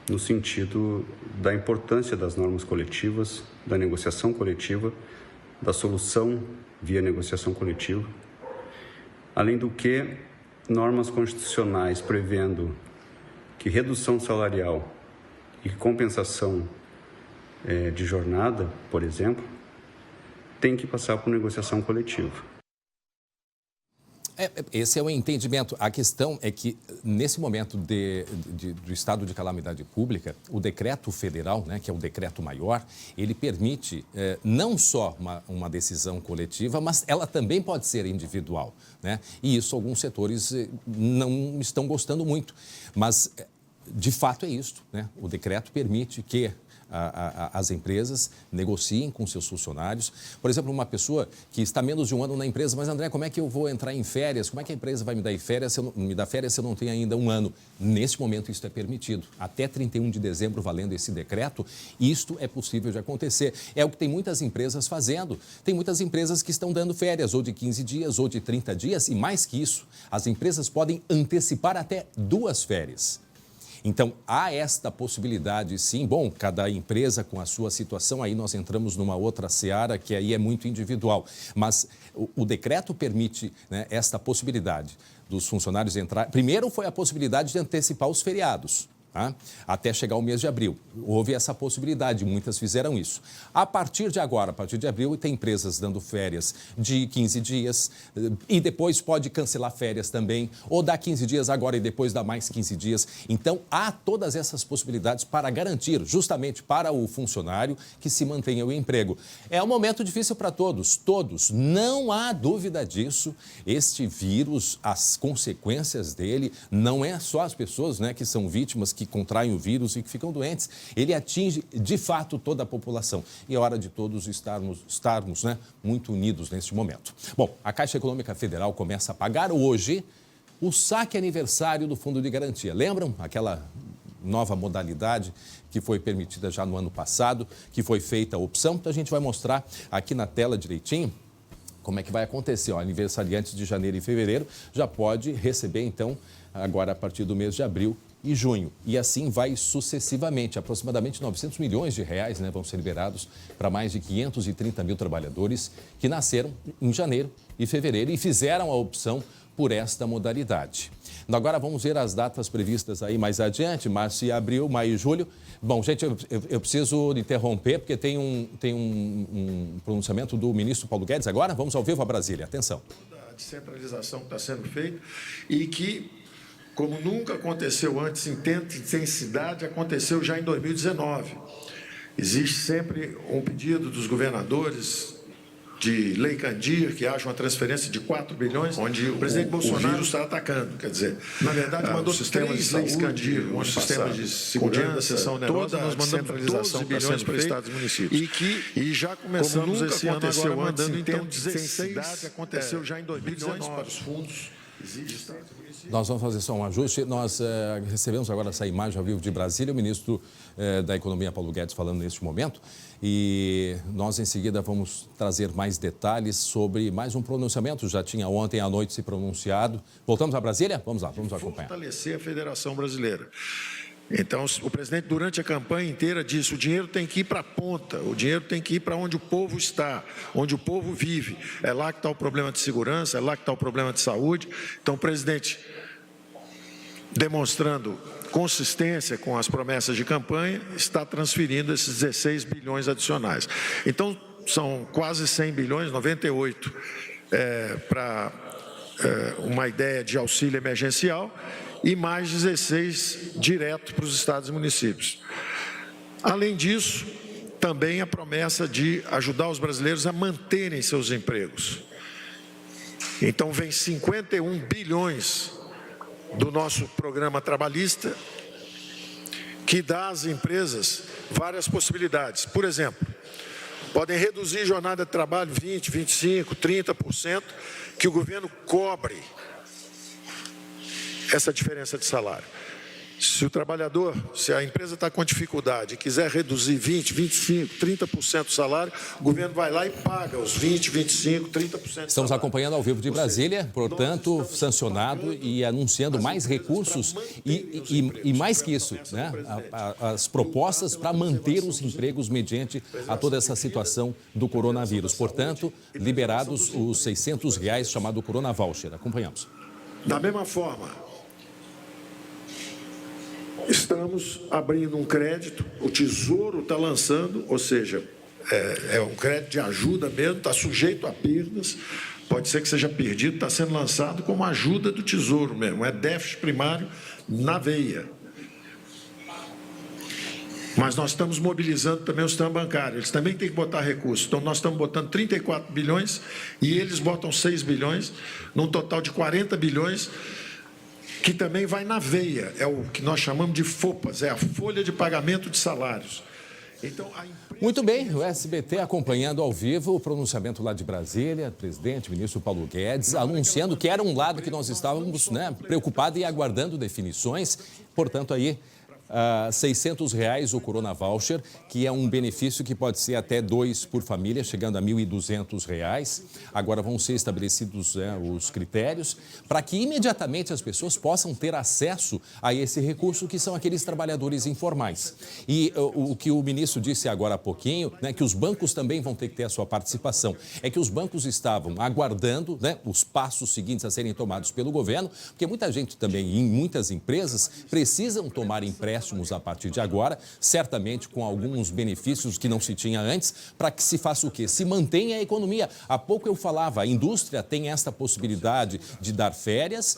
Speaker 12: no sentido da importância das normas coletivas, da negociação coletiva, da solução via negociação coletiva. Além do que, normas constitucionais prevendo que redução salarial e compensação de jornada, por exemplo, tem que passar por negociação coletiva.
Speaker 1: Esse é o entendimento. A questão é que, nesse momento do estado de calamidade pública, o decreto federal, né, que é o decreto maior, ele permite não só uma decisão coletiva, mas ela também pode ser individual, né? E isso alguns setores não estão gostando muito. Mas, de fato, é isso, né? O decreto permite que as empresas negociem com seus funcionários. Por exemplo, uma pessoa que está menos de um ano na empresa, mas André, como é que eu vou entrar em férias? Como é que a empresa vai me dar férias se eu não tenho ainda um ano? Neste momento, isso é permitido. Até 31 de dezembro, valendo esse decreto, isto é possível de acontecer. É o que tem muitas empresas fazendo. Tem muitas empresas que estão dando férias, ou de 15 dias, ou de 30 dias, e mais que isso, as empresas podem antecipar até 2 férias. Então, há esta possibilidade, sim. Bom, cada empresa com a sua situação, aí nós entramos numa outra seara que aí é muito individual. Mas o decreto permite, né, esta possibilidade dos funcionários entrar. Primeiro foi a possibilidade de antecipar os feriados, tá? Até chegar o mês de abril. Houve essa possibilidade, muitas fizeram isso. A partir de agora, a partir de abril, tem empresas dando férias de 15 dias e depois pode cancelar férias também, ou dar 15 dias agora e depois dar mais 15 dias. Então, há todas essas possibilidades para garantir, justamente para o funcionário, que se mantenha o emprego. É um momento difícil para todos, não há dúvida disso. Este vírus, as consequências dele, não é só as pessoas, né, que são vítimas, que contraem o vírus e que ficam doentes. Ele atinge, de fato, toda a população. E é hora de todos estarmos, né, muito unidos neste momento. Bom, a Caixa Econômica Federal começa a pagar hoje o saque aniversário do Fundo de Garantia. Lembram aquela nova modalidade que foi permitida já no ano passado, que foi feita a opção? Então, a gente vai mostrar aqui na tela direitinho como é que vai acontecer. Aniversariantes de janeiro e fevereiro já pode receber, então, agora a partir do mês de abril e junho. E assim vai sucessivamente. Aproximadamente 900 milhões de reais, né, vão ser liberados para mais de 530 mil trabalhadores que nasceram em janeiro e fevereiro e fizeram a opção por esta modalidade. Agora vamos ver as datas previstas aí mais adiante, março e abril, maio e julho. Bom, gente, eu preciso interromper porque tem um pronunciamento do ministro Paulo Guedes agora. Vamos ao vivo a Brasília. Atenção.
Speaker 13: A descentralização que está sendo feita e que, como nunca aconteceu antes em tanta intensidade, aconteceu já em 2019. Existe sempre um pedido dos governadores de Lei Candir, que haja uma transferência de 4 bilhões, onde o presidente Bolsonaro está atacando. Quer dizer, na verdade, mandou sistemas de leis Candir, um sistema de segurança, toda nós mandamos 12 bilhões para estados e municípios. E já começamos esse ano agora mandando, então, 16, aconteceu já em 2019 para os fundos.
Speaker 1: Nós vamos fazer só um ajuste. Nós recebemos agora essa imagem ao vivo de Brasília, o ministro da Economia, Paulo Guedes, falando neste momento. E nós, em seguida, vamos trazer mais detalhes sobre mais um pronunciamento. Já tinha ontem à noite se pronunciado. Voltamos a Brasília? Vamos lá, vamos acompanhar.
Speaker 13: Fortalecer a Federação Brasileira. Então, o presidente, durante a campanha inteira, disse: o dinheiro tem que ir para a ponta, o dinheiro tem que ir para onde o povo está, onde o povo vive. É lá que está o problema de segurança, é lá que está o problema de saúde. Então, o presidente, demonstrando consistência com as promessas de campanha, está transferindo esses 16 bilhões adicionais. Então, são quase 100 bilhões, 98 para uma ideia de auxílio emergencial, e mais 16 direto para os estados e municípios. Além disso, também a promessa de ajudar os brasileiros a manterem seus empregos. Então, vem 51 bilhões do nosso programa trabalhista, que dá às empresas várias possibilidades. Por exemplo, podem reduzir jornada de trabalho 20%, 25%, 30%, que o governo cobre essa diferença de salário. Se o trabalhador, se a empresa está com dificuldade e quiser reduzir 20%, 25%, 30% do salário, o governo vai lá e paga os 20%, 25%, 30%.
Speaker 1: Estamos acompanhando ao vivo de Brasília, portanto, sancionado e anunciando mais recursos e mais que isso, né? As propostas para manter os empregos mediante a toda essa situação do coronavírus. Portanto, liberados os R$600 chamado Corona Voucher. Acompanhamos.
Speaker 13: Da mesma forma, estamos abrindo um crédito, o Tesouro está lançando, ou seja, é um crédito de ajuda mesmo, está sujeito a perdas, pode ser que seja perdido, está sendo lançado como ajuda do Tesouro mesmo, é déficit primário na veia. Mas nós estamos mobilizando também o sistema bancário, eles também têm que botar recursos. Então, nós estamos botando 34 bilhões e eles botam 6 bilhões, num total de 40 bilhões, que também vai na veia, é o que nós chamamos de FOPAS, é a folha de pagamento de salários. Então,
Speaker 1: muito bem, o SBT acompanhando ao vivo o pronunciamento lá de Brasília, presidente, ministro Paulo Guedes, anunciando que era um lado que nós estávamos preocupados e aguardando definições, portanto aí... R$600 o Corona Voucher, que é um benefício que pode ser até 2 por família, chegando a R$1.200. Agora vão ser estabelecidos os critérios para que imediatamente as pessoas possam ter acesso a esse recurso, que são aqueles trabalhadores informais. E o que o ministro disse agora há pouquinho, que os bancos também vão ter que ter a sua participação. É que os bancos estavam aguardando os passos seguintes a serem tomados pelo governo, porque muita gente também, em muitas empresas, precisam tomar empréstimos a partir de agora, certamente com alguns benefícios que não se tinha antes, para que se faça o quê? Se mantenha a economia. Há pouco eu falava, a indústria tem esta possibilidade de dar férias,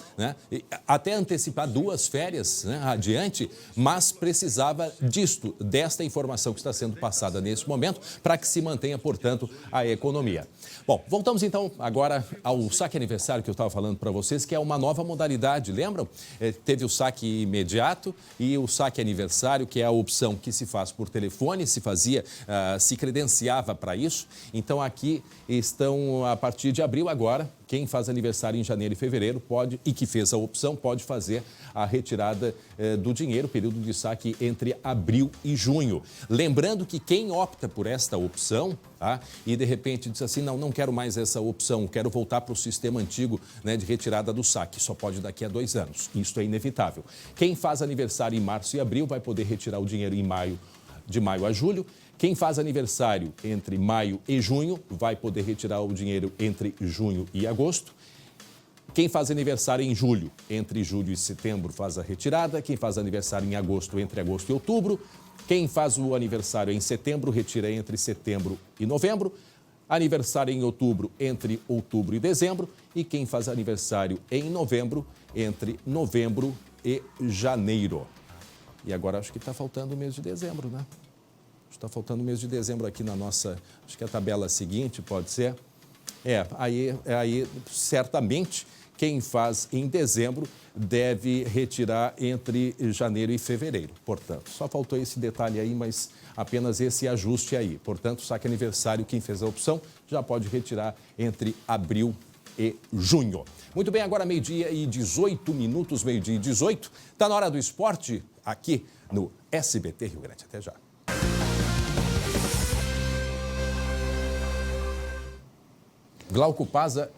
Speaker 1: até antecipar 2 férias adiante, mas precisava desta informação que está sendo passada nesse momento, para que se mantenha, portanto, a economia. Bom, voltamos então agora ao saque aniversário que eu estava falando para vocês, que é uma nova modalidade, lembram? Teve o saque imediato e o saque aniversário, que é a opção que se faz por telefone, se credenciava para isso. Então aqui estão, a partir de abril agora, quem faz aniversário em janeiro e fevereiro pode, e que fez a opção, pode fazer a retirada do dinheiro, período de saque entre abril e junho. Lembrando que quem opta por esta opção, e de repente diz assim, não quero mais essa opção, quero voltar para o sistema antigo de retirada do saque, só pode daqui a 2 anos. Isso é inevitável. Quem faz aniversário em março e abril vai poder retirar o dinheiro de maio a julho. Quem faz aniversário entre maio e junho vai poder retirar o dinheiro entre junho e agosto. Quem faz aniversário em julho, entre julho e setembro, faz a retirada. Quem faz aniversário em agosto, entre agosto e outubro. Quem faz o aniversário em setembro, retira entre setembro e novembro. Aniversário em outubro, entre outubro e dezembro. E quem faz aniversário em novembro, entre novembro e janeiro. E agora acho que está faltando o mês de dezembro, né? Está faltando o mês de dezembro aqui na nossa, acho que a tabela seguinte pode ser. Aí certamente quem faz em dezembro deve retirar entre janeiro e fevereiro. Portanto, só faltou esse detalhe aí, mas apenas esse ajuste aí. Portanto, saque aniversário, quem fez a opção já pode retirar entre abril e junho. Muito bem, agora meio-dia e 18 minutos, meio-dia e 18. Está na hora do esporte aqui no SBT Rio Grande. Até já. Glauco Paza,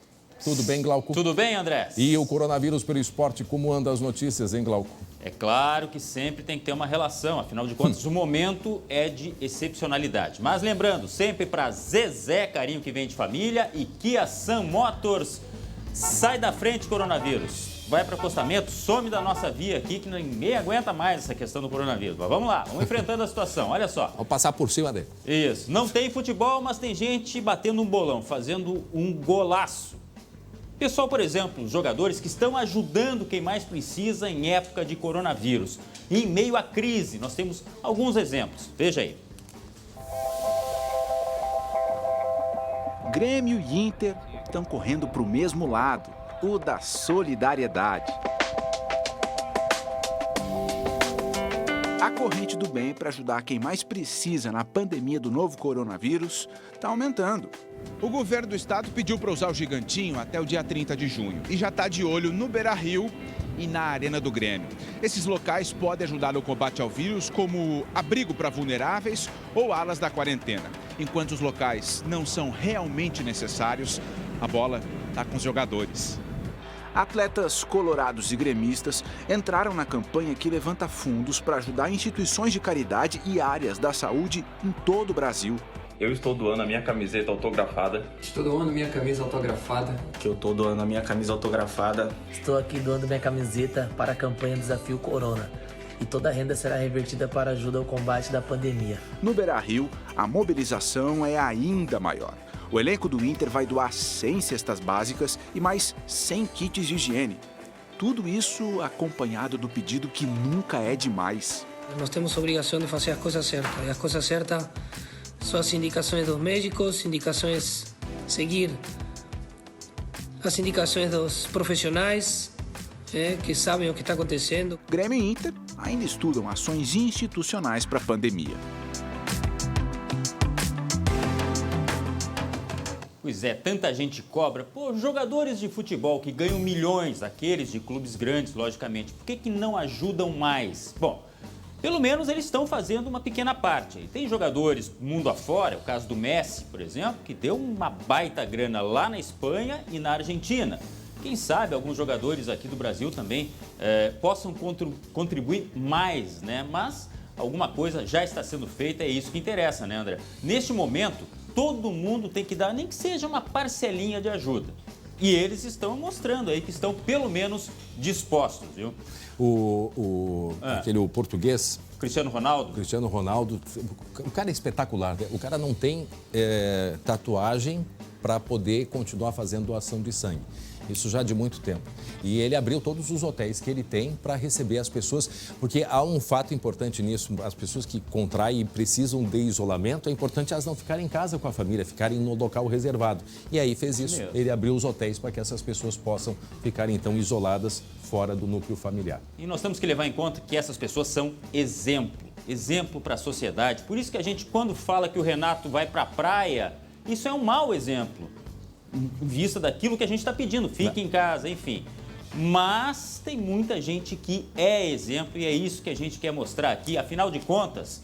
Speaker 1: tudo bem, Glauco?
Speaker 4: Tudo bem, André?
Speaker 1: E o coronavírus pelo esporte, como andam as notícias, hein, Glauco?
Speaker 4: É claro que sempre tem que ter uma relação, afinal de contas, o momento é de excepcionalidade. Mas lembrando, sempre para Zezé, carinho que vem de família, e Kia Sun Motors, sai da frente, coronavírus. Vai para acostamento, some da nossa via aqui, que ninguém aguenta mais essa questão do coronavírus. Mas vamos lá, vamos enfrentando a situação, olha só.
Speaker 1: Vamos passar por cima dele.
Speaker 4: Isso, não tem futebol, mas tem gente batendo um bolão, fazendo um golaço. Pessoal, por exemplo, os jogadores que estão ajudando quem mais precisa em época de coronavírus. Em meio à crise, nós temos alguns exemplos. Veja aí.
Speaker 14: Grêmio e Inter estão correndo para o mesmo lado, o da solidariedade. A corrente do bem para ajudar quem mais precisa na pandemia do novo coronavírus está aumentando.
Speaker 15: O governo do estado pediu para usar o Gigantinho até o dia 30 de junho e já está de olho no Beira-Rio e na Arena do Grêmio. Esses locais podem ajudar no combate ao vírus, como abrigo para vulneráveis ou alas da quarentena. Enquanto os locais não são realmente necessários, a bola está com os jogadores.
Speaker 14: Atletas colorados e gremistas entraram na campanha que levanta fundos para ajudar instituições de caridade e áreas da saúde em todo o Brasil.
Speaker 16: Eu estou doando a minha camiseta autografada.
Speaker 17: Estou doando minha camisa autografada.
Speaker 18: Que eu estou doando a minha camisa autografada.
Speaker 19: Estou aqui doando minha camiseta para a campanha Desafio Corona.
Speaker 17: e toda a renda será revertida para ajuda ao combate da pandemia.
Speaker 14: No Beira-Rio, a mobilização é ainda maior. O elenco do Inter vai doar 100 cestas básicas e mais 100 kits de higiene. Tudo isso acompanhado do pedido que nunca é demais.
Speaker 17: Nós temos a obrigação de fazer as coisas certas. E as coisas certas são as indicações dos médicos, seguir as indicações dos profissionais que sabem o que está acontecendo.
Speaker 14: Grêmio e Inter ainda estudam ações institucionais para a pandemia.
Speaker 4: Pois é, tanta gente cobra. Pô, jogadores de futebol que ganham milhões, aqueles de clubes grandes, logicamente, por que não ajudam mais? Bom, pelo menos eles estão fazendo uma pequena parte. Tem jogadores mundo afora, o caso do Messi, por exemplo, que deu uma baita grana lá na Espanha e na Argentina. Quem sabe alguns jogadores aqui do Brasil também possam contribuir mais, né? Mas alguma coisa já está sendo feita, é isso que interessa, né, André? Neste momento, todo mundo tem que dar, nem que seja uma parcelinha de ajuda. E eles estão mostrando aí que estão, pelo menos, dispostos, viu?
Speaker 1: O português...
Speaker 4: Cristiano Ronaldo?
Speaker 1: Cristiano Ronaldo, o cara é espetacular, né? O cara não tem tatuagem para poder continuar fazendo doação de sangue. Isso já de muito tempo. E ele abriu todos os hotéis que ele tem para receber as pessoas, porque há um fato importante nisso, as pessoas que contraem e precisam de isolamento, é importante elas não ficarem em casa com a família, ficarem no local reservado. E aí fez isso, ele abriu os hotéis para que essas pessoas possam ficar então isoladas fora do núcleo familiar.
Speaker 4: E nós temos que levar em conta que essas pessoas são exemplo para a sociedade. Por isso que a gente, quando fala que o Renato vai para a praia, isso é um mau exemplo. Em vista daquilo que a gente está pedindo, fique em casa, enfim. Mas tem muita gente que é exemplo e é isso que a gente quer mostrar aqui. Afinal de contas,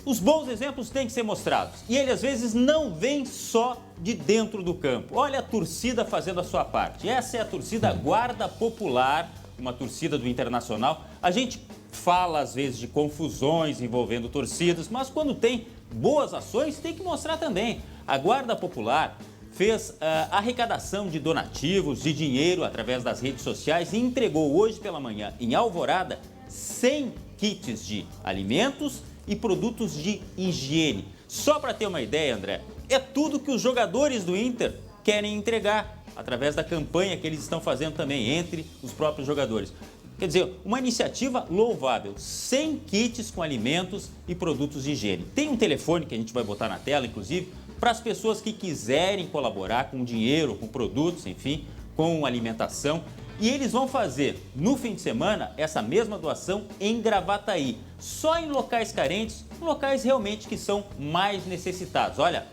Speaker 4: os bons exemplos têm que ser mostrados. E ele, às vezes, não vem só de dentro do campo. Olha a torcida fazendo a sua parte. Essa é a torcida Guarda Popular, uma torcida do Internacional. A gente fala, às vezes, de confusões envolvendo torcidas, mas quando tem boas ações, tem que mostrar também. A Guarda Popular fez arrecadação de donativos, de dinheiro através das redes sociais e entregou hoje pela manhã, em Alvorada, 100 kits de alimentos e produtos de higiene. Só para ter uma ideia, André, é tudo que os jogadores do Inter querem entregar através da campanha que eles estão fazendo também entre os próprios jogadores. Quer dizer, uma iniciativa louvável, 100 kits com alimentos e produtos de higiene. Tem um telefone que a gente vai botar na tela, inclusive, para as pessoas que quiserem colaborar com dinheiro, com produtos, enfim, com alimentação. E eles vão fazer, no fim de semana, essa mesma doação em Gravataí. Só em locais carentes, locais realmente que são mais necessitados. Olha,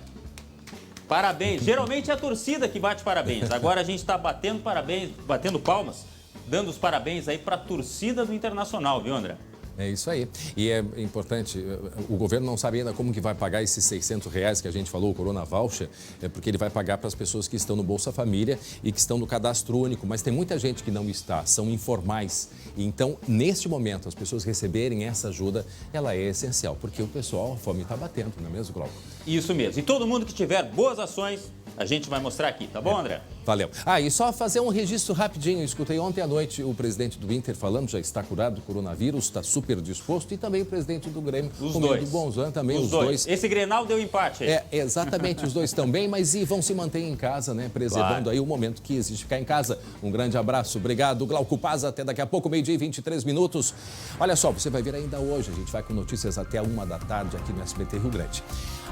Speaker 4: parabéns. Geralmente é a torcida que bate parabéns. Agora a gente está batendo palmas, dando os parabéns aí para a torcida do Internacional, viu, André?
Speaker 1: É isso aí. E é importante, o governo não sabe ainda como que vai pagar esses R$600 que a gente falou, o Corona Voucher, porque ele vai pagar para as pessoas que estão no Bolsa Família e que estão no cadastro único. Mas tem muita gente que não está, são informais. Então, neste momento, as pessoas receberem essa ajuda, ela é essencial, porque o pessoal, a fome está batendo, não é mesmo, Glauco?
Speaker 4: Isso mesmo. E todo mundo que tiver boas ações, a gente vai mostrar aqui, tá bom, André?
Speaker 1: Valeu. E só fazer um registro rapidinho. Eu escutei ontem à noite o presidente do Inter falando, já está curado do coronavírus, está super disposto, e também o presidente do Grêmio,
Speaker 4: os
Speaker 1: o
Speaker 4: dois.
Speaker 1: do Bonzan, também os dois.
Speaker 4: Esse Grenal deu empate aí.
Speaker 1: Exatamente, os dois estão bem, mas vão se manter em casa, né? Preservando aí o momento que existe ficar em casa. Um grande abraço, obrigado, Glauco Paz, até daqui a pouco, 12h23. Olha só, você vai ver ainda hoje, a gente vai com notícias até 1h da tarde aqui no SBT Rio Grande.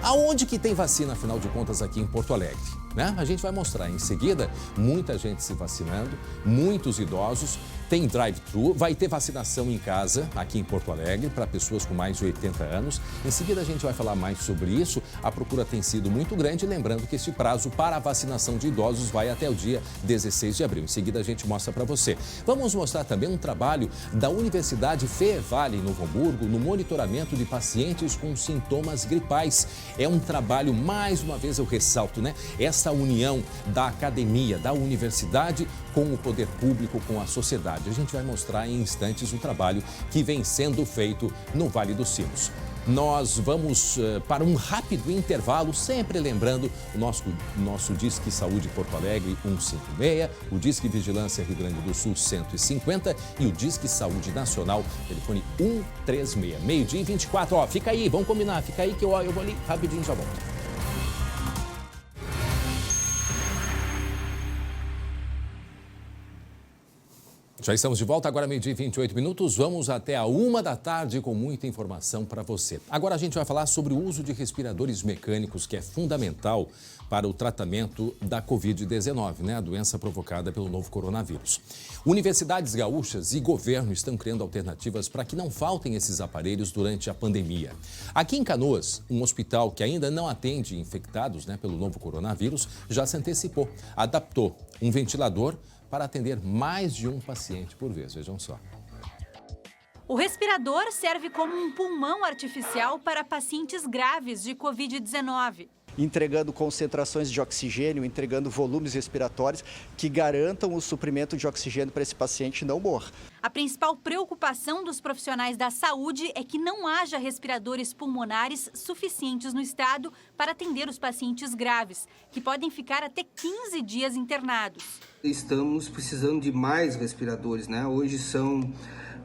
Speaker 1: Aonde que tem vacina, afinal de contas, aqui em Porto Alegre? Né? A gente vai mostrar em seguida muita gente se vacinando, muitos idosos, tem drive-thru, vai ter vacinação em casa aqui em Porto Alegre para pessoas com mais de 80 anos. Em seguida a gente vai falar mais sobre isso. A procura tem sido muito grande, lembrando que este prazo para a vacinação de idosos vai até o dia 16 de abril. Em seguida a gente mostra para você. Vamos mostrar também um trabalho da Universidade FEEVAL em Novo Hamburgo no monitoramento de pacientes com sintomas gripais. É um trabalho, mais uma vez eu ressalto, né? Essa união da academia, da universidade com o poder público, com a sociedade. A gente vai mostrar em instantes o trabalho que vem sendo feito no Vale dos Sinos. nós vamos para um rápido intervalo, sempre lembrando o nosso Disque Saúde Porto Alegre 156, o Disque Vigilância Rio Grande do Sul 150 e o Disque Saúde Nacional, telefone 136. Meio-dia e 24, ó, fica aí, vamos combinar, fica aí que eu vou ali rapidinho, já volto. Já estamos de volta, agora meio-dia e 28 minutos. Vamos até a 1h com muita informação para você. Agora a gente vai falar sobre o uso de respiradores mecânicos, que é fundamental para o tratamento da Covid-19, né? A doença provocada pelo novo coronavírus. Universidades gaúchas e governo estão criando alternativas para que não faltem esses aparelhos durante a pandemia. Aqui em Canoas, um hospital que ainda não atende infectados, né, pelo novo coronavírus, já se antecipou, adaptou um ventilador para atender mais de um paciente por vez. Vejam só.
Speaker 18: O respirador serve como um pulmão artificial para pacientes graves de Covid-19.
Speaker 19: Entregando concentrações de oxigênio, entregando volumes respiratórios que garantam o suprimento de oxigênio para esse paciente não morrer.
Speaker 18: A principal preocupação dos profissionais da saúde é que não haja respiradores pulmonares suficientes no estado para atender os pacientes graves, que podem ficar até 15 dias internados.
Speaker 20: Estamos precisando de mais respiradores, né? Hoje são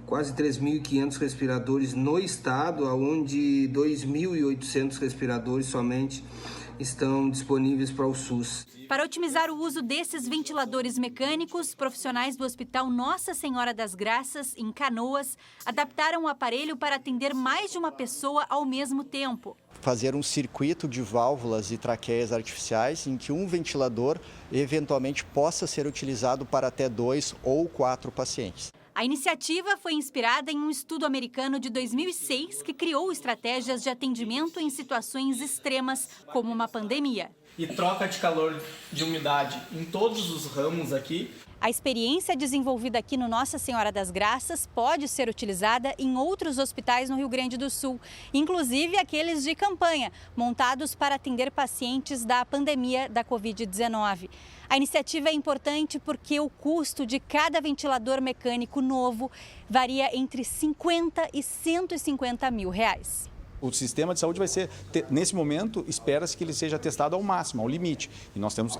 Speaker 20: quase 3.500 respiradores no estado, onde 2.800 respiradores somente estão disponíveis para o SUS.
Speaker 18: Para otimizar o uso desses ventiladores mecânicos, profissionais do Hospital Nossa Senhora das Graças, em Canoas, adaptaram o aparelho para atender mais de uma pessoa ao mesmo tempo.
Speaker 19: Fazer um circuito de válvulas e traqueias artificiais em que um ventilador eventualmente possa ser utilizado para até 2 ou 4 pacientes.
Speaker 18: A iniciativa foi inspirada em um estudo americano de 2006 que criou estratégias de atendimento em situações extremas, como uma pandemia.
Speaker 21: E troca de calor, de umidade em todos os ramos aqui.
Speaker 18: A experiência desenvolvida aqui no Nossa Senhora das Graças pode ser utilizada em outros hospitais no Rio Grande do Sul, inclusive aqueles de campanha, montados para atender pacientes da pandemia da Covid-19. A iniciativa é importante porque o custo de cada ventilador mecânico novo varia entre 50 e 150 mil reais.
Speaker 22: O sistema de saúde vai ser, nesse momento, espera-se que ele seja testado ao máximo, ao limite. E nós temos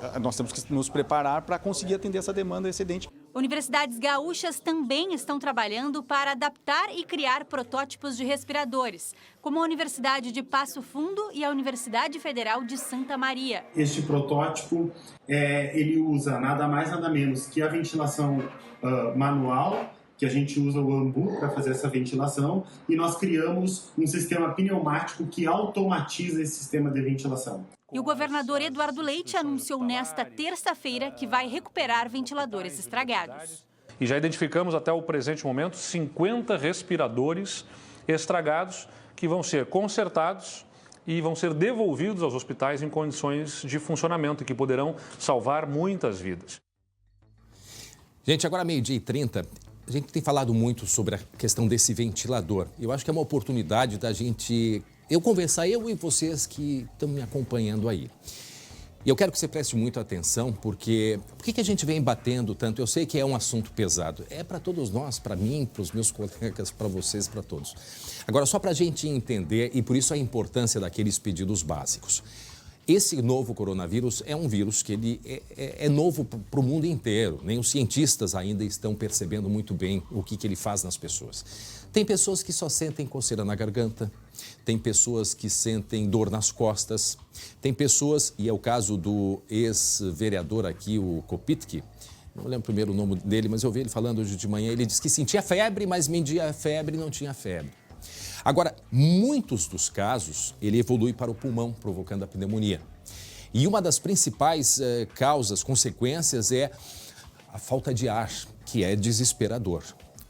Speaker 22: que nos preparar para conseguir atender essa demanda excedente.
Speaker 18: Universidades gaúchas também estão trabalhando para adaptar e criar protótipos de respiradores, como a Universidade de Passo Fundo e a Universidade Federal de Santa Maria.
Speaker 23: Este protótipo, ele usa nada mais nada menos que a ventilação manual, que a gente usa o AMBU para fazer essa ventilação, e nós criamos um sistema pneumático que automatiza esse sistema de ventilação.
Speaker 18: E o governador Eduardo Leite anunciou nesta terça-feira que vai recuperar ventiladores estragados.
Speaker 3: E já identificamos até o presente momento 50 respiradores estragados que vão ser consertados e vão ser devolvidos aos hospitais em condições de funcionamento, que poderão salvar muitas vidas.
Speaker 1: Gente, agora 12h30. A gente tem falado muito sobre a questão desse ventilador. Eu acho que é uma oportunidade da gente, conversar, eu e vocês que estão me acompanhando aí. E eu quero que você preste muita atenção, porque por que a gente vem batendo tanto? Eu sei que é um assunto pesado. É para todos nós, para mim, para os meus colegas, para vocês, para todos. Agora, só para a gente entender, e por isso a importância daqueles pedidos básicos. Esse novo coronavírus é um vírus que ele é novo para o mundo inteiro. Nem os cientistas ainda estão percebendo muito bem o que ele faz nas pessoas. Tem pessoas que só sentem coceira na garganta, tem pessoas que sentem dor nas costas, tem pessoas, e é o caso do ex-vereador aqui, o Kopitki, não lembro primeiro o nome dele, mas eu vi ele falando hoje de manhã, ele disse que sentia febre, mas media a febre e não tinha febre. Agora, muitos dos casos, ele evolui para o pulmão, provocando a pneumonia. E uma das principais causas, consequências, é a falta de ar, que é desesperador.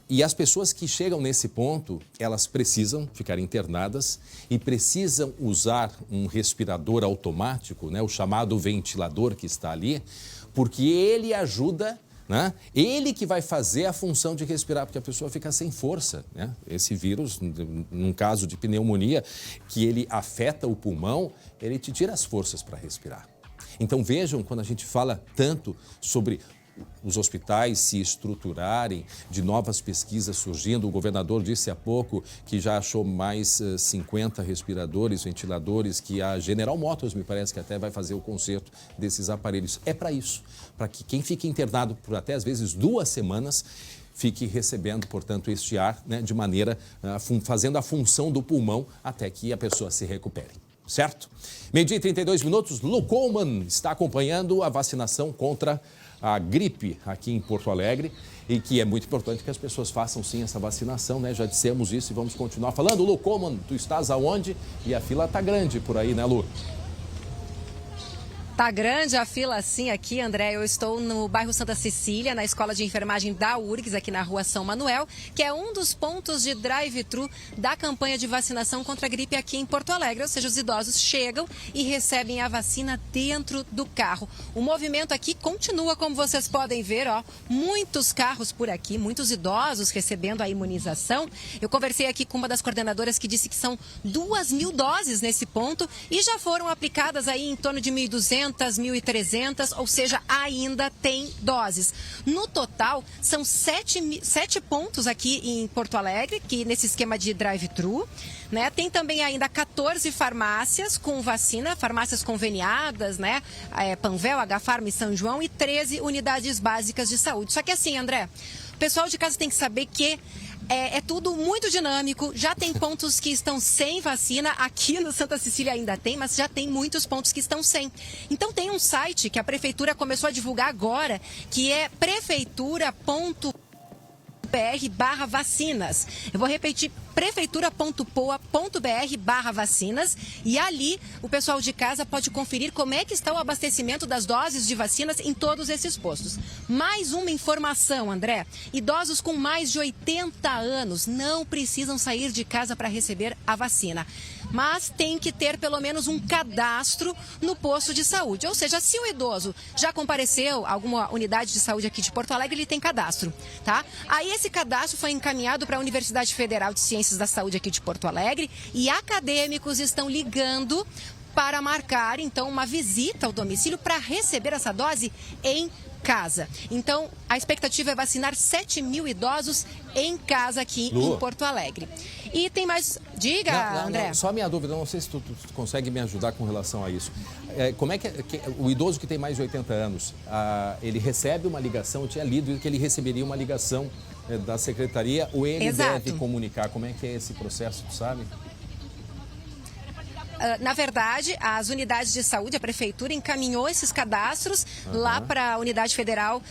Speaker 1: E as pessoas que chegam nesse ponto, elas precisam ficar internadas e precisam usar um respirador automático, né, o chamado ventilador que está ali, porque ele ajuda... né? Ele que vai fazer a função de respirar, porque a pessoa fica sem força, né? Esse vírus, num caso de pneumonia, que ele afeta o pulmão, ele te tira as forças para respirar. Então vejam, quando a gente fala tanto sobre os hospitais se estruturarem, de novas pesquisas surgindo. O governador disse há pouco que já achou mais 50 respiradores, ventiladores, que a General Motors, me parece que até vai fazer o conserto desses aparelhos. É para isso, para que quem fique internado por até às vezes 2 semanas fique recebendo, portanto, este ar, né, de maneira, fazendo a função do pulmão até que a pessoa se recupere. Certo? 12h32, Lu Coleman está acompanhando a vacinação contra a gripe aqui em Porto Alegre e que é muito importante que as pessoas façam sim essa vacinação, né? Já dissemos isso e vamos continuar falando. Lu Coleman, tu estás aonde? E a fila tá grande por aí, né, Lu?
Speaker 2: Tá grande a fila sim aqui, André. Eu estou no bairro Santa Cecília, na Escola de Enfermagem da URGS, aqui na Rua São Manuel, que é um dos pontos de drive-thru da campanha de vacinação contra a gripe aqui em Porto Alegre. Ou seja, os idosos chegam e recebem a vacina dentro do carro. O movimento aqui continua, como vocês podem ver, ó, muitos carros por aqui, muitos idosos recebendo a imunização. Eu conversei aqui com uma das coordenadoras que disse que são 2.000 doses nesse ponto e já foram aplicadas aí em torno de 1.200, 1.300, ou seja, ainda tem doses. No total, são 7 pontos aqui em Porto Alegre, que nesse esquema de drive-thru, né? Tem também ainda 14 farmácias com vacina, farmácias conveniadas, né? Panvel, H-Farm e São João, e 13 unidades básicas de saúde. Só que assim, André, o pessoal de casa tem que saber que é tudo muito dinâmico, já tem pontos que estão sem vacina, aqui no Santa Cecília ainda tem, mas já tem muitos pontos que estão sem. Então tem um site que a Prefeitura começou a divulgar agora, que é prefeitura.poa.br/vacinas. Eu vou repetir, prefeitura.poa.br/vacinas, e ali o pessoal de casa pode conferir como é que está o abastecimento das doses de vacinas em todos esses postos. Mais uma informação, André: idosos com mais de 80 anos não precisam sair de casa para receber a vacina, mas tem que ter pelo menos um cadastro no posto de saúde. Ou seja, se o idoso já compareceu a alguma unidade de saúde aqui de Porto Alegre, ele tem cadastro, tá? Aí esse cadastro foi encaminhado para a Universidade Federal de Ciências da Saúde aqui de Porto Alegre e acadêmicos estão ligando para marcar, então, uma visita ao domicílio para receber essa dose em casa. Então, a expectativa é vacinar 7.000 idosos em casa aqui em Porto Alegre. E tem mais... Diga, André.
Speaker 1: Não, só a minha dúvida, não sei se tu consegue me ajudar com relação a isso. Como é que o idoso que tem mais de 80 anos, ele recebe uma ligação? Eu tinha lido que ele receberia uma ligação da secretaria, ou ele deve comunicar? Como é que é esse processo, tu sabe?
Speaker 2: Na verdade, as unidades de saúde, a prefeitura encaminhou esses cadastros lá para a Universidade Federal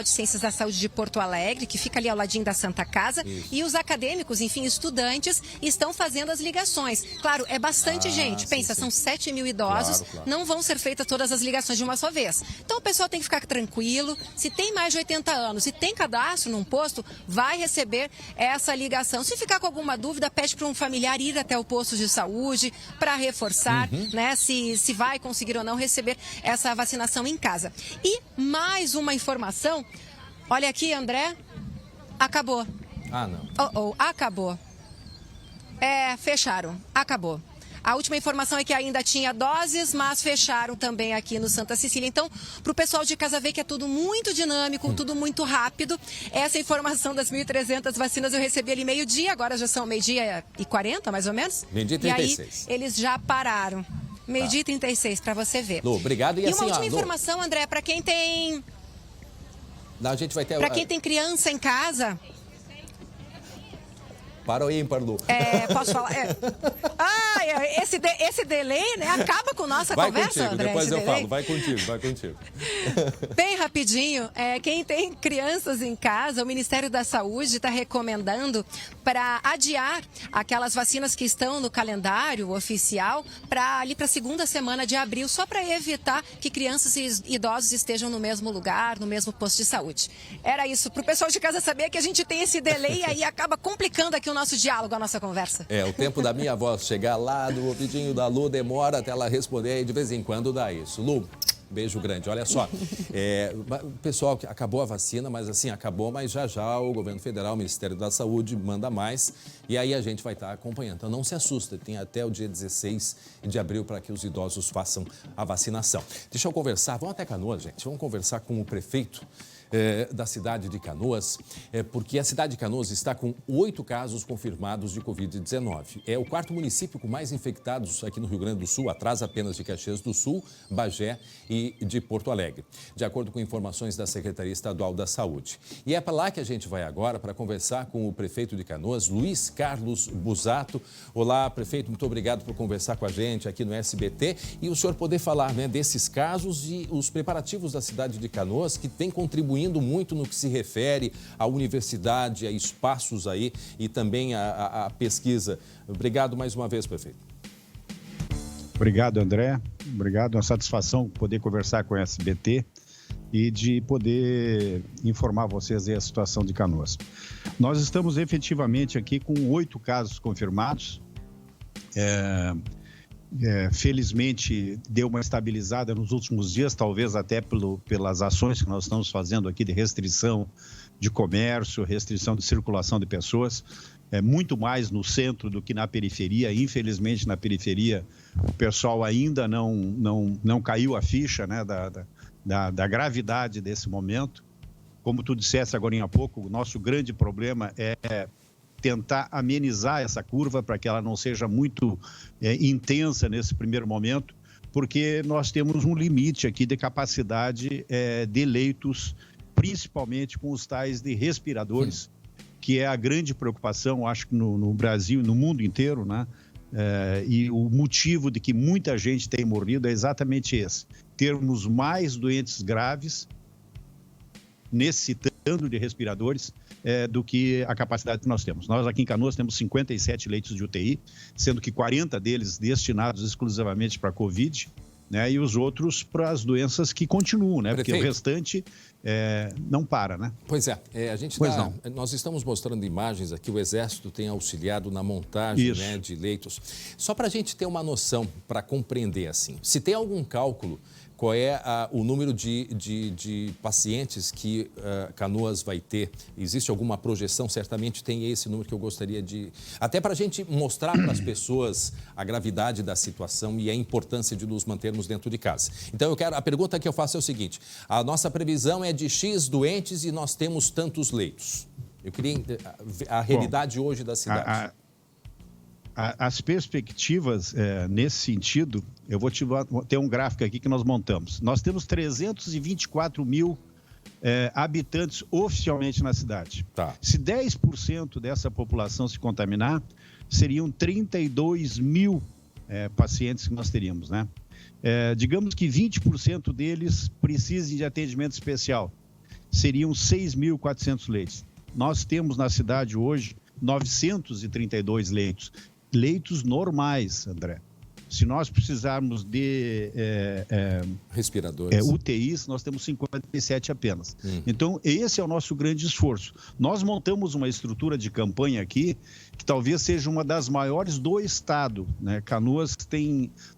Speaker 2: de Ciências da Saúde de Porto Alegre, que fica ali ao ladinho da Santa Casa. Isso. E os acadêmicos, enfim, estudantes, estão fazendo as ligações. Claro, é bastante gente. Pensa, são 7.000 idosos, claro. Não vão ser feitas todas as ligações de uma só vez. Então o pessoal tem que ficar tranquilo. Se tem mais de 80 anos e tem cadastro num posto, vai receber essa ligação. Se ficar com alguma dúvida, pede para um familiar ir até o posto de saúde para reforçar, né, se vai conseguir ou não receber essa vacinação em casa. E mais uma informação, olha aqui, André, acabou.
Speaker 1: Ah, não.
Speaker 2: Acabou. Fecharam, acabou. A última informação é que ainda tinha doses, mas fecharam também aqui no Santa Cecília. Então, para o pessoal de casa ver que é tudo muito dinâmico, tudo muito rápido. Essa informação das 1.300 vacinas eu recebi ali meio-dia, agora já são 12h40, mais ou menos.
Speaker 1: 12h36.
Speaker 2: E aí, eles já pararam. 12h36, para você ver.
Speaker 1: Lu, obrigado.
Speaker 2: E uma última informação, André, para quem tem...
Speaker 1: A gente vai ter...
Speaker 2: Para quem tem criança em casa...
Speaker 1: Para o ímpar, Lu.
Speaker 2: Posso falar? Esse delay, né, acaba com nossa conversa,
Speaker 1: contigo,
Speaker 2: André.
Speaker 1: Depois eu falo, vai contigo.
Speaker 2: Bem rapidinho, quem tem crianças em casa, o Ministério da Saúde está recomendando para adiar aquelas vacinas que estão no calendário oficial para a segunda semana de abril, só para evitar que crianças e idosos estejam no mesmo lugar, no mesmo posto de saúde. Era isso, para o pessoal de casa saber que a gente tem esse delay e aí acaba complicando aqui o nosso diálogo, a nossa conversa.
Speaker 1: O tempo da minha voz chegar lá do ouvidinho da Lu demora até ela responder e de vez em quando dá isso. Lu, Beijo grande. Olha só, pessoal, acabou a vacina, mas assim, acabou, mas já o governo federal, o Ministério da Saúde manda mais e aí a gente vai estar acompanhando. Então não se assusta, tem até o dia 16 de abril para que os idosos façam a vacinação. Deixa eu conversar, vamos até Canoas, gente, vamos conversar com o prefeito da cidade de Canoas, porque a cidade de Canoas está com 8 casos confirmados de Covid-19. É o 4º município com mais infectados aqui no Rio Grande do Sul, atrás apenas de Caxias do Sul, Bagé e de Porto Alegre, de acordo com informações da Secretaria Estadual da Saúde. E é para lá que a gente vai agora para conversar com o prefeito de Canoas, Luiz Carlos Busato. Olá, prefeito, muito obrigado por conversar com a gente aqui no SBT e o senhor poder falar, né, desses casos e os preparativos da cidade de Canoas, que tem contribuído muito no que se refere à universidade, a espaços aí e também à pesquisa. Obrigado mais uma vez, prefeito.
Speaker 5: Obrigado, André. Obrigado, é uma satisfação poder conversar com a SBT e de poder informar vocês aí a situação de Canoas. Nós estamos efetivamente aqui com 8 casos confirmados. Felizmente deu uma estabilizada nos últimos dias, talvez até pelas ações que nós estamos fazendo aqui de restrição de comércio, restrição de circulação de pessoas, muito mais no centro do que na periferia. Infelizmente, na periferia, o pessoal ainda não caiu a ficha, né, da gravidade desse momento. Como tu disseste agora há pouco, o nosso grande problema é tentar amenizar essa curva para que ela não seja muito intensa nesse primeiro momento, porque nós temos um limite aqui de capacidade de leitos, principalmente com os tais de respiradores, que é a grande preocupação, acho que no Brasil e no mundo inteiro, né? E o motivo de que muita gente tem morrido é exatamente esse: termos mais doentes graves necessitando de respiradores do que a capacidade que nós temos. Nós aqui em Canoas temos 57 leitos de UTI, sendo que 40 deles destinados exclusivamente para a Covid, né, e os outros para as doenças que continuam, né? Prefeito, porque o restante não para, né?
Speaker 1: Pois é, nós estamos mostrando imagens aqui, o Exército tem auxiliado na montagem, né, de leitos. Só para a gente ter uma noção, para compreender assim, se tem algum cálculo, qual é o número de pacientes que Canoas vai ter? Existe alguma projeção? Certamente tem esse número que eu gostaria de... Até para a gente mostrar para as pessoas a gravidade da situação e a importância de nos mantermos dentro de casa. Então, a pergunta que eu faço é o seguinte: a nossa previsão é de X doentes e nós temos tantos leitos. Eu queria a realidade hoje da cidade.
Speaker 5: As perspectivas nesse sentido, eu vou ter um gráfico aqui que nós montamos. Nós temos 324 mil habitantes oficialmente na cidade.
Speaker 1: Tá.
Speaker 5: Se 10% dessa população se contaminar, seriam 32 mil pacientes que nós teríamos, né? Digamos que 20% deles precisem de atendimento especial. Seriam 6.400 leitos. Nós temos na cidade hoje 932 leitos. Leitos normais, André. Se nós precisarmos de
Speaker 1: respiradores,
Speaker 5: UTIs, nós temos 57 apenas. Então, esse é o nosso grande esforço. Nós montamos uma estrutura de campanha aqui, que talvez seja uma das maiores do estado, né? Canoas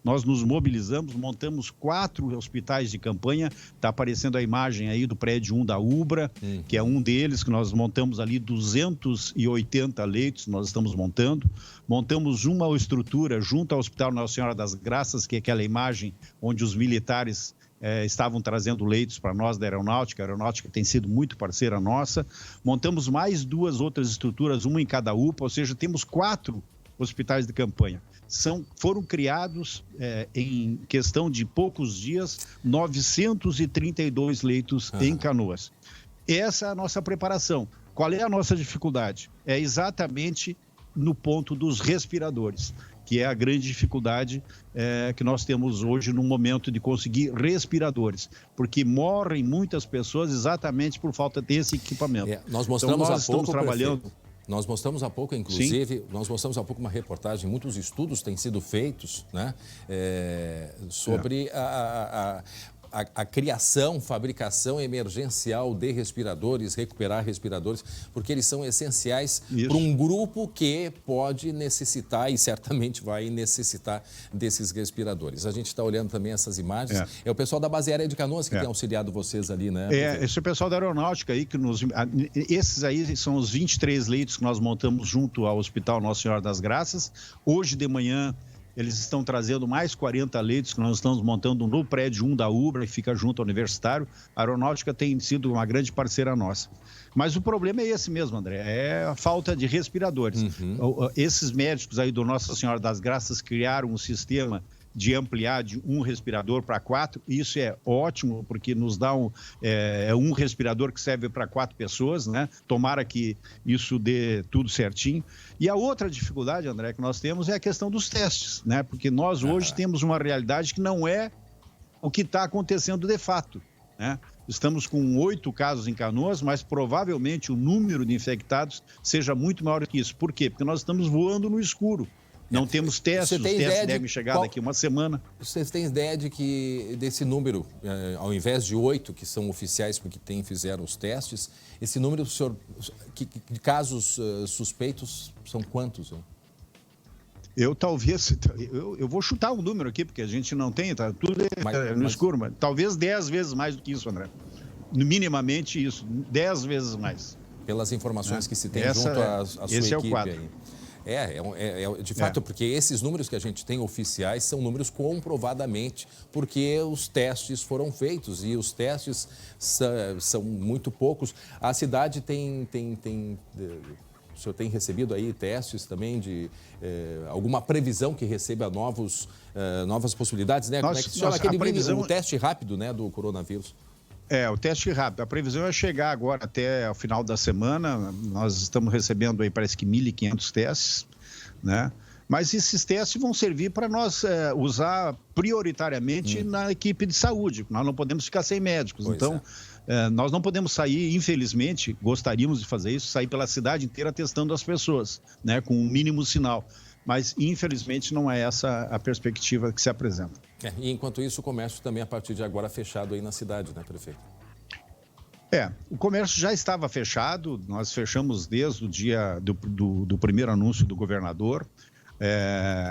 Speaker 5: nós nos mobilizamos, montamos 4 hospitais de campanha. Está aparecendo a imagem aí do prédio 1 da UBRA, que é um deles, que nós montamos ali 280 leitos, nós estamos montando. Montamos uma estrutura junto ao Hospital Nossa Senhora das Graças, que é aquela imagem onde os militares estavam trazendo leitos para nós da Aeronáutica. A Aeronáutica tem sido muito parceira nossa. Montamos mais 2 outras estruturas, uma em cada UPA, ou seja, temos 4 hospitais de campanha. Foram criados, em questão de poucos dias, 932 leitos em Canoas. Essa é a nossa preparação. Qual é a nossa dificuldade? É exatamente no ponto dos respiradores, que é a grande dificuldade que nós temos hoje no momento de conseguir respiradores, porque morrem muitas pessoas exatamente por falta desse equipamento.
Speaker 1: Nós mostramos
Speaker 5: então, nós estamos trabalhando...
Speaker 1: Nós mostramos há pouco, inclusive, nós mostramos há pouco uma reportagem, muitos estudos têm sido feitos, né, sobre a criação, fabricação emergencial de respiradores, recuperar respiradores, porque eles são essenciais para um grupo que pode necessitar e certamente vai necessitar desses respiradores. A gente está olhando também essas imagens. É o pessoal da Base Aérea de Canoas que tem auxiliado vocês ali, né?
Speaker 5: Esse é o pessoal da aeronáutica aí que esses aí são os 23 leitos que nós montamos junto ao Hospital Nossa Senhora das Graças. Hoje de manhã eles estão trazendo mais 40 leitos que nós estamos montando no prédio 1 da UBRA, que fica junto ao Universitário. A aeronáutica tem sido uma grande parceira nossa. Mas o problema é esse mesmo, André, é a falta de respiradores. Esses médicos aí do Nossa Senhora das Graças criaram um sistema de ampliar de 1 respirador para 4, isso é ótimo, porque nos dá um respirador que serve para 4 pessoas, né? Tomara que isso dê tudo certinho. E a outra dificuldade, André, que nós temos é a questão dos testes, né? Porque nós hoje temos uma realidade que não é o que está acontecendo de fato, né? Estamos com 8 casos em Canoas, mas provavelmente o número de infectados seja muito maior que isso. Por quê? Porque nós estamos voando no escuro. Não temos testes, os testes devem chegar daqui uma semana.
Speaker 1: Vocês têm ideia desse número, ao invés de 8 que são oficiais porque fizeram os testes, esse número de casos suspeitos são quantos?
Speaker 5: Eu vou chutar um número aqui, porque a gente não tem, tá tudo no escuro, mas talvez 10 vezes mais do que isso, André. Minimamente isso, 10 vezes mais.
Speaker 1: Pelas informações que se tem junto à sua
Speaker 5: esse
Speaker 1: equipe
Speaker 5: é o quadro.
Speaker 1: aí. De fato, porque esses números que a gente tem oficiais são números comprovadamente, porque os testes foram feitos e os testes são muito poucos. A cidade o senhor tem recebido aí testes também de alguma previsão que receba novas possibilidades, né? Como é que se chama o teste rápido, né, do coronavírus?
Speaker 5: O teste rápido. A previsão é chegar agora até o final da semana. Nós estamos recebendo aí, parece que 1.500 testes, né? Mas esses testes vão servir para nós usar prioritariamente na equipe de saúde. Nós não podemos ficar sem médicos. Então, nós não podemos sair, infelizmente, gostaríamos de fazer isso, sair pela cidade inteira testando as pessoas, né? Com o mínimo sinal. Mas, infelizmente, não é essa a perspectiva que se apresenta.
Speaker 1: E, enquanto isso, o comércio também, a partir de agora, fechado aí na cidade, né, prefeito?
Speaker 5: O comércio já estava fechado, nós fechamos desde o dia do primeiro anúncio do governador.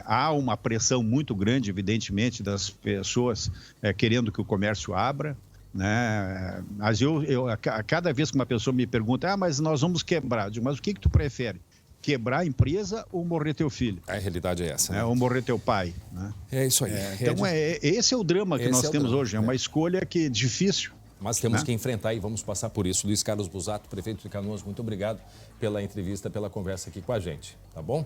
Speaker 5: Há uma pressão muito grande, evidentemente, das pessoas querendo que o comércio abra, né? Mas a cada vez que uma pessoa me pergunta, mas nós vamos quebrar, eu digo, mas o que tu prefere? Quebrar a empresa ou morrer teu filho?
Speaker 1: A realidade é essa, né?
Speaker 5: Ou morrer teu pai, né?
Speaker 1: É isso aí.
Speaker 5: Então, esse é o drama que nós temos hoje. É uma escolha que é difícil.
Speaker 1: Mas temos que enfrentar e vamos passar por isso. Luiz Carlos Busato, prefeito de Canoas, muito obrigado pela entrevista, pela conversa aqui com a gente, tá bom?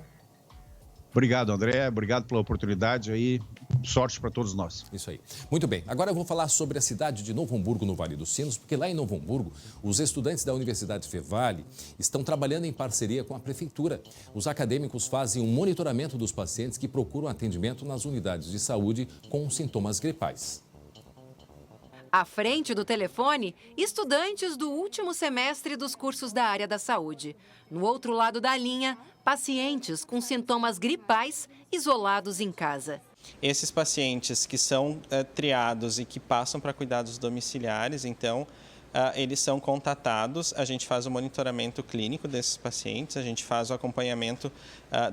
Speaker 5: Obrigado, André. Obrigado pela oportunidade aí. Sorte para todos nós.
Speaker 1: Isso aí. Muito bem. Agora eu vou falar sobre a cidade de Novo Hamburgo, no Vale dos Sinos, porque lá em Novo Hamburgo, os estudantes da Universidade Fevale estão trabalhando em parceria com a prefeitura. Os acadêmicos fazem um monitoramento dos pacientes que procuram atendimento nas unidades de saúde com sintomas gripais.
Speaker 6: À frente do telefone, estudantes do último semestre dos cursos da área da saúde. No outro lado da linha, pacientes com sintomas gripais isolados em casa.
Speaker 7: Esses pacientes que são triados e que passam para cuidados domiciliares, então, eles são contatados, a gente faz o monitoramento clínico desses pacientes, a gente faz o acompanhamento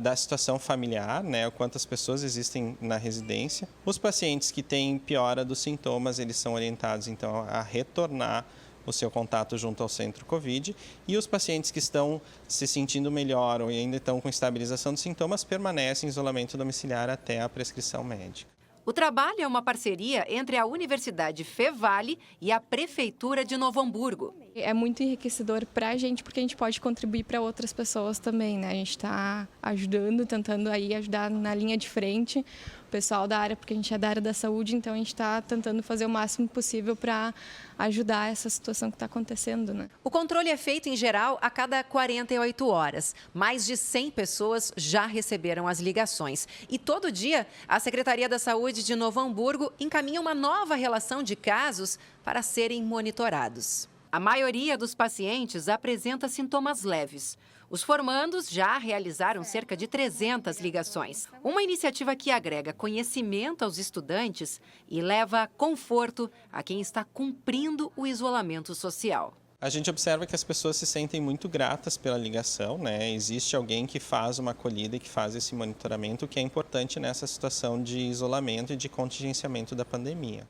Speaker 7: da situação familiar, né, quantas pessoas existem na residência. Os pacientes que têm piora dos sintomas, eles são orientados, então, a retornar o seu contato junto ao centro Covid, e os pacientes que estão se sentindo melhor ou ainda estão com estabilização dos sintomas permanecem em isolamento domiciliar até a prescrição médica.
Speaker 6: O trabalho é uma parceria entre a Universidade Fevale e a Prefeitura de Novo Hamburgo.
Speaker 8: É muito enriquecedor para a gente, porque a gente pode contribuir para outras pessoas também, né? A gente está ajudando, tentando aí ajudar na linha de frente o pessoal da área, porque a gente é da área da saúde, então a gente está tentando fazer o máximo possível para ajudar essa situação que está acontecendo, né?
Speaker 6: O controle é feito, em geral, a cada 48 horas. Mais de 100 pessoas já receberam as ligações. E todo dia, a Secretaria da Saúde de Novo Hamburgo encaminha uma nova relação de casos para serem monitorados. A maioria dos pacientes apresenta sintomas leves. Os formandos já realizaram cerca de 300 ligações. Uma iniciativa que agrega conhecimento aos estudantes e leva conforto a quem está cumprindo o isolamento social.
Speaker 7: A gente observa que as pessoas se sentem muito gratas pela ligação, né? Existe alguém que faz uma acolhida e que faz esse monitoramento, que é importante nessa situação de isolamento e de contingenciamento da pandemia.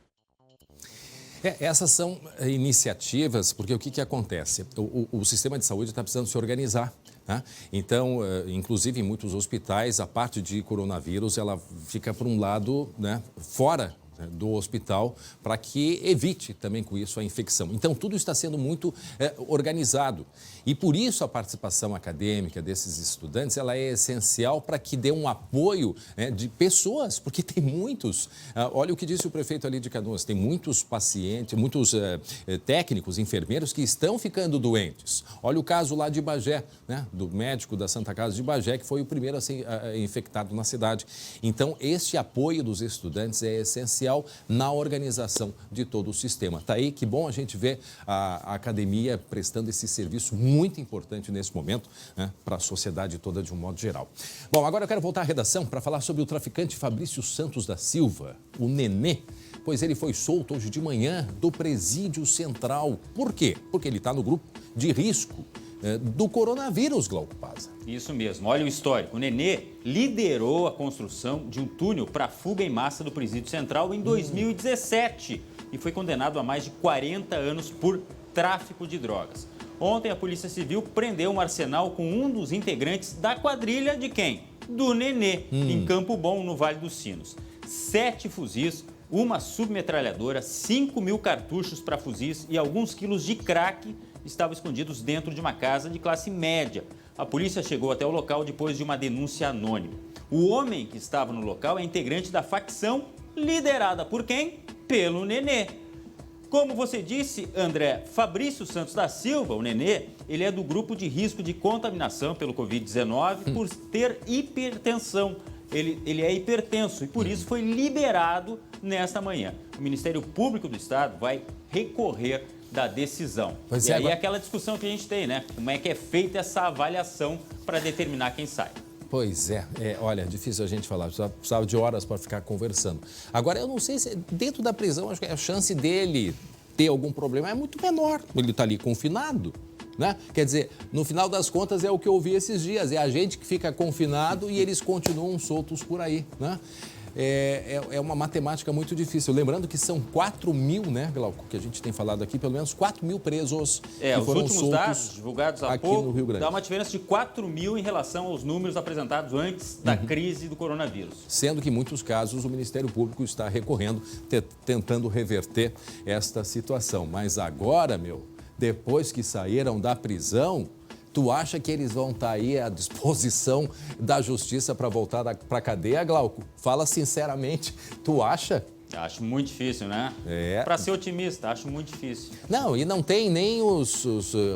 Speaker 1: Essas são iniciativas, porque o que acontece? O sistema de saúde está precisando se organizar. Né? Então, inclusive em muitos hospitais, a parte de coronavírus ela fica, por um lado, né, fora do hospital, para que evite também com isso a infecção. Então, tudo está sendo muito organizado. E por isso a participação acadêmica desses estudantes ela é essencial para que dê um apoio de pessoas, porque tem muitos. Olha o que disse o prefeito ali de Canoas, tem muitos pacientes, muitos técnicos, enfermeiros que estão ficando doentes. Olha o caso lá de Bagé, né, do médico da Santa Casa de Bagé, que foi o primeiro a ser infectado na cidade. Então, este apoio dos estudantes é essencial na organização de todo o sistema. Tá aí, que bom a gente ver a academia prestando esse serviço muito importante nesse momento, né, para a sociedade toda de um modo geral. Bom, agora eu quero voltar à redação para falar sobre o traficante Fabrício Santos da Silva, o Nenê, pois ele foi solto hoje de manhã do Presídio Central. Por quê? Porque ele está no grupo de risco do coronavírus, Glauco Pazza.
Speaker 4: Isso mesmo. Olha o histórico. O Nenê liderou a construção de um túnel para fuga em massa do Presídio Central em 2017 e foi condenado a mais de 40 anos por tráfico de drogas. Ontem, a Polícia Civil prendeu um arsenal com um dos integrantes da quadrilha de quem? Do Nenê, em Campo Bom, no Vale dos Sinos. 7 fuzis, uma submetralhadora, 5.000 cartuchos para fuzis e alguns quilos de crack estavam escondidos dentro de uma casa de classe média. A polícia chegou até o local depois de uma denúncia anônima. O homem que estava no local é integrante da facção liderada por quem? Pelo Nenê. Como você disse, André, Fabrício Santos da Silva, o Nenê, ele é do grupo de risco de contaminação pelo Covid-19 por ter hipertensão. Ele é hipertenso e por isso foi liberado nesta manhã. O Ministério Público do Estado vai recorrer da decisão.
Speaker 1: Pois
Speaker 4: e aí
Speaker 1: agora...
Speaker 4: é aquela discussão que a gente tem, né? Como é que é feita essa avaliação para determinar quem sai?
Speaker 1: Pois olha, é difícil a gente falar, precisava de horas para ficar conversando. Agora, eu não sei se dentro da prisão, acho que a chance dele ter algum problema é muito menor. Ele está ali confinado, né? Quer dizer, no final das contas é o que eu ouvi esses dias, é a gente que fica confinado e eles continuam soltos por aí, né? É uma matemática muito difícil. Lembrando que são 4.000, né, Glauco, que a gente tem falado aqui, pelo menos 4.000 presos que foram
Speaker 4: os últimos
Speaker 1: soltos
Speaker 4: dados divulgados há
Speaker 1: aqui
Speaker 4: pouco
Speaker 1: no Rio Grande.
Speaker 4: Dá uma diferença de 4.000 em relação aos números apresentados antes da crise do coronavírus.
Speaker 1: Sendo que em muitos casos o Ministério Público está recorrendo, tentando reverter esta situação. Mas agora, depois que saíram da prisão, tu acha que eles vão estar aí à disposição da justiça para voltar para a cadeia, Glauco? Fala sinceramente, tu acha?
Speaker 4: Acho muito difícil, né? Para ser otimista, acho muito difícil.
Speaker 1: Não, e não tem nem os